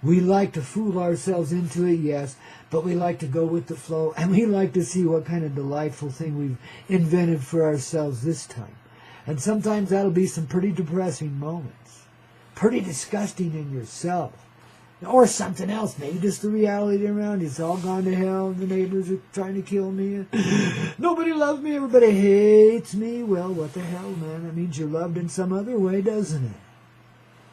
We like to fool ourselves into it, yes, but we like to go with the flow, and we like to see what kind of delightful thing we've invented for ourselves this time. And sometimes that'll be some pretty depressing moments, pretty disgusting in yourself, or something else, maybe just the reality around you. It's all gone to hell, the neighbors are trying to kill me, nobody loves me, everybody hates me. Well, what the hell, man? That means you're loved in some other way, doesn't it?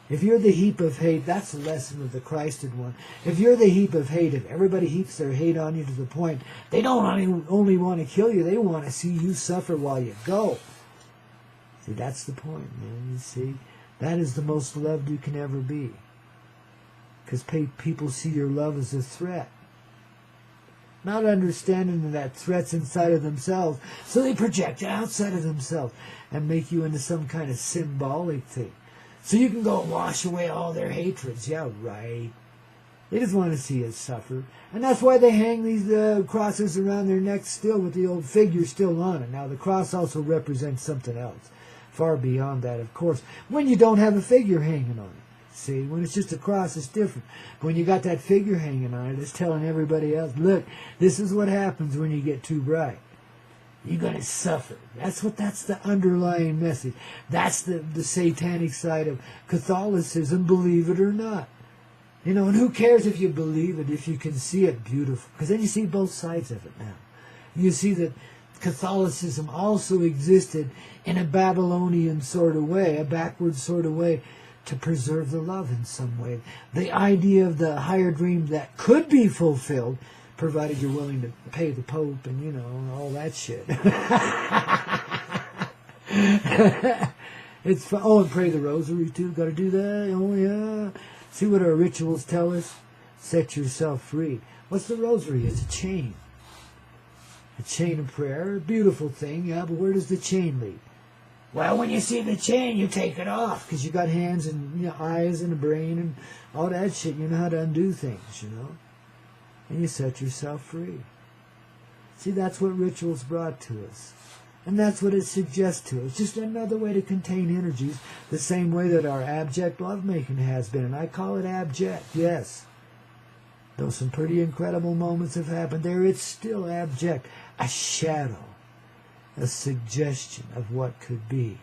If you're the heap of hate, that's the lesson of the Christed one. If you're the heap of hate, if everybody heaps their hate on you to the point, they don't only want to kill you, they want to see you suffer while you go. See, that's the point, man. You see, that is the most loved you can ever be. Because people see your love as a threat. Not understanding that threat's inside of themselves, so they project it outside of themselves and make you into some kind of symbolic thing. So you can go and wash away all their hatreds. Yeah, right. They just want to see us suffer. And that's why they hang these crosses around their necks still with the old figure still on it. Now, the cross also represents something else. Far beyond that, of course. When you don't have a figure hanging on it. See, when it's just a cross, it's different. But when you got that figure hanging on it, it's telling everybody else, look, this is what happens when you get too bright. You're going to suffer. That's the underlying message. That's the satanic side of Catholicism, believe it or not. You know, and who cares if you believe it, if you can see it beautiful? Because then you see both sides of it now. You see that Catholicism also existed in a Babylonian sort of way, a backward sort of way, to preserve the love in some way. The idea of the higher dream that could be fulfilled, provided you're willing to pay the Pope and, you know, all that shit. It's fun. Oh, and pray the rosary, too. Got to do that. Oh, yeah. See what our rituals tell us? Set yourself free. What's the rosary? It's a chain. A chain of prayer. A beautiful thing, yeah, but where does the chain lead? Well, when you see the chain, you take it off, because you got hands and, you know, eyes and a brain and all that shit. You know how to undo things, you know. And you set yourself free. See, that's what rituals brought to us. And that's what it suggests to us. Just another way to contain energies, the same way that our abject lovemaking has been. And I call it abject, yes. Though some pretty incredible moments have happened there, it's still abject. A shadow. A suggestion of what could be.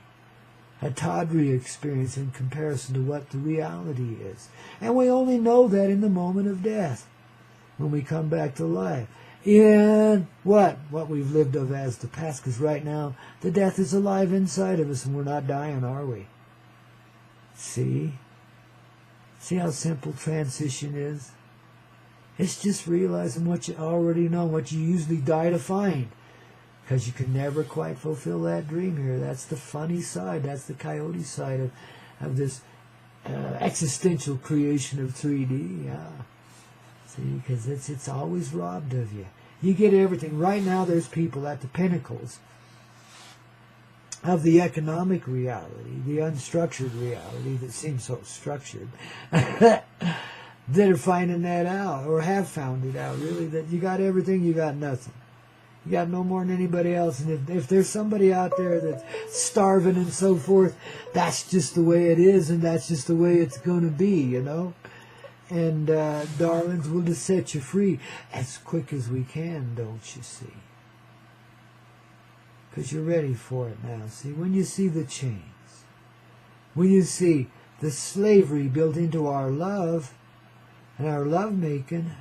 A tawdry experience in comparison to what the reality is. And we only know that in the moment of death. When we come back to life. In what we've lived of as the past. Because right now, the death is alive inside of us and we're not dying, are we? See? See how simple transition is? It's just realizing what you already know, what you usually die to find. Because you can never quite fulfill that dream here. That's the funny side. That's the Koyote side of this existential creation of 3D. Yeah. See, because it's always robbed of you. You get everything. Right now there's people at the pinnacles of the economic reality, the unstructured reality that seems so structured, that are finding that out, or have found it out, really, that you got everything, you got nothing. You got no more than anybody else. And if there's somebody out there that's starving and so forth, that's just the way it is, and that's just the way it's going to be, you know. And, darlings, we'll just set you free as quick as we can, don't you see? Because you're ready for it now. See, when you see the chains, when you see the slavery built into our love and our love-making,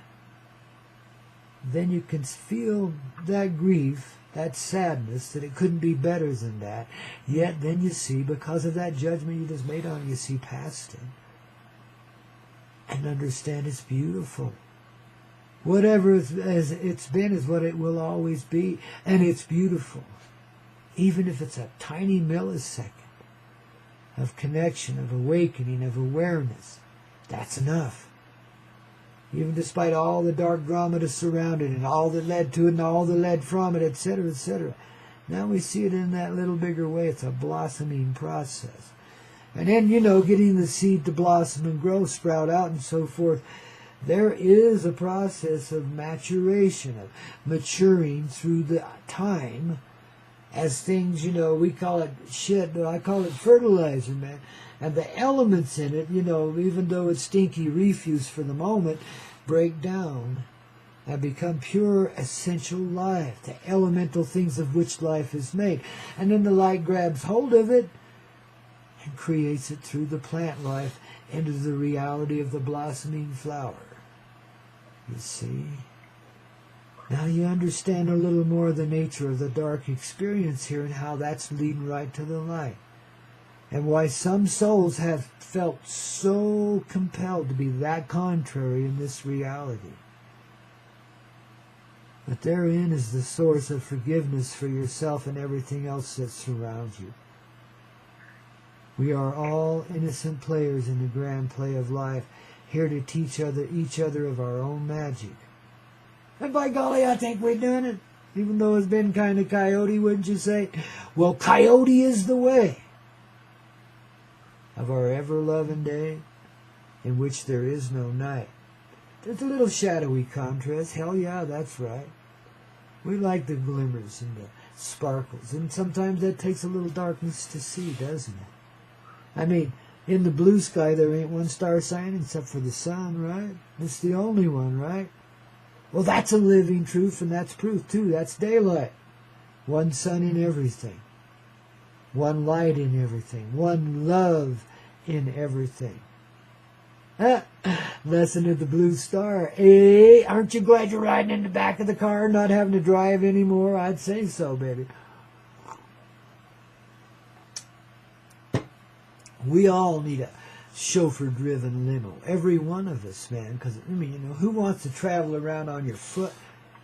then you can feel that grief, that sadness, that it couldn't be better than that. Yet then you see, because of that judgment you just made on it, you see past it. And understand it's beautiful. Whatever it's been is what it will always be. And it's beautiful. Even if it's a tiny millisecond of connection, of awakening, of awareness, that's enough. Even despite all the dark drama that surrounded it, and all that led to it, and all that led from it, etc., etc. Now we see it in that little bigger way. It's a blossoming process. And then, you know, getting the seed to blossom and grow, sprout out, and so forth. There is a process of maturation, of maturing through the time as things, you know, we call it shit, but I call it fertilizer, man. And the elements in it, you know, even though it's stinky refuse for the moment, break down and become pure essential life, the elemental things of which life is made. And then the light grabs hold of it and creates it through the plant life into the reality of the blossoming flower. You see? Now you understand a little more of the nature of the dark experience here and how that's leading right to the light. And why some souls have felt so compelled to be that contrary in this reality. But therein is the source of forgiveness for yourself and everything else that surrounds you. We are all innocent players in the grand play of life, here to teach each other of our own magic. And by golly, I think we're doing it. Even though it's been kind of Koyote, wouldn't you say? Well, Koyote is the way of our ever-loving day, in which there is no night. There's a little shadowy contrast. Hell yeah, that's right. We like the glimmers and the sparkles, and sometimes that takes a little darkness to see, doesn't it? I mean, in the blue sky there ain't one star sign except for the sun, right? It's the only one, right? Well, that's a living truth, and that's proof, too. That's daylight. One sun in everything. One light in everything. One love in everything. Lesson of the blue star. Hey, aren't you glad you're riding in the back of the car, not having to drive anymore? I'd say so, baby. We all need a chauffeur-driven limo. Every one of us, man. Because, I mean, you know, who wants to travel around on your foot?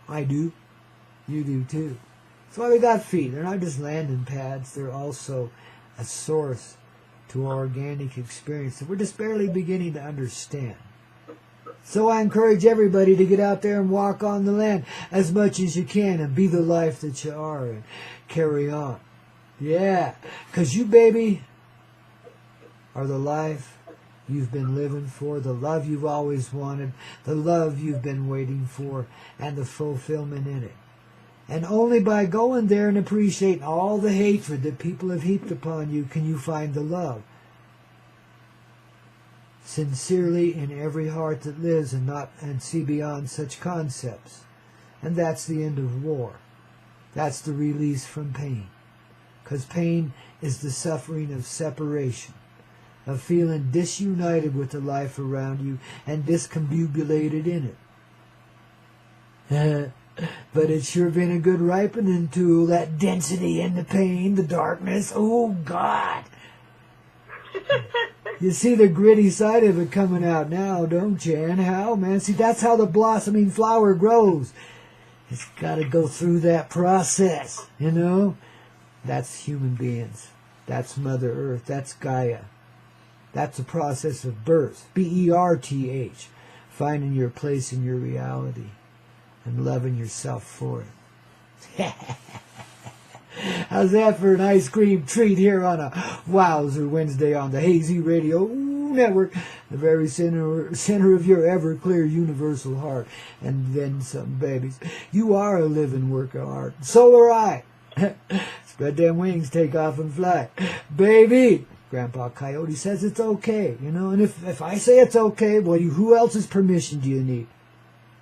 I do. You do, too. That's why we got feet. They're not just landing pads. They're also a source to our organic experience that we're just barely beginning to understand. So I encourage everybody to get out there and walk on the land as much as you can and be the life that you are and carry on. Yeah. Because you, baby, are the life you've been living for, the love you've always wanted, the love you've been waiting for, and the fulfillment in it. And only by going there and appreciating all the hatred that people have heaped upon you can you find the love. Sincerely in every heart that lives and see beyond such concepts. And that's the end of war. That's the release from pain. Because pain is the suffering of separation, of feeling disunited with the life around you and discombobulated in it. But it's sure been a good ripening tool, that density and the pain, the darkness. Oh, God. You see the gritty side of it coming out now, don't you? And how, man? See, that's how the blossoming flower grows. It's got to go through that process, you know? That's human beings. That's Mother Earth. That's Gaia. That's the process of birth. B-E-R-T-H. Finding your place in your reality and loving yourself for it. How's that for an ice cream treat here on a Wowzer Wednesday on the Hazy Radio Network, the very center of your ever-clear universal heart. And then some, babies. You are a living work of art. So are I. Spread them wings, take off and fly. Baby! Grandpa Coyote says it's okay, you know. And if I say it's okay, well, who else's permission do you need?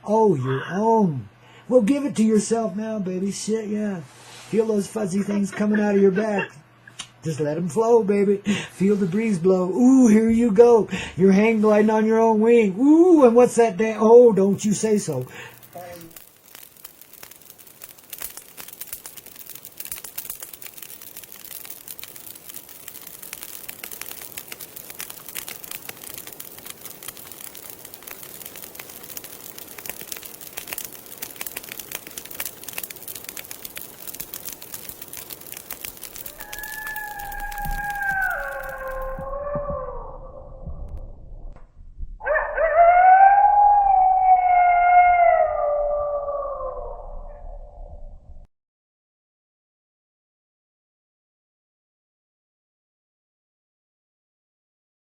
Oh, your own. Well, give it to yourself now, baby. Shit, yeah. Feel those fuzzy things coming out of your back. Just let them flow, baby. Feel the breeze blow. Ooh, here you go. You're hang gliding on your own wing. Ooh, and what's that? Oh, don't you say so.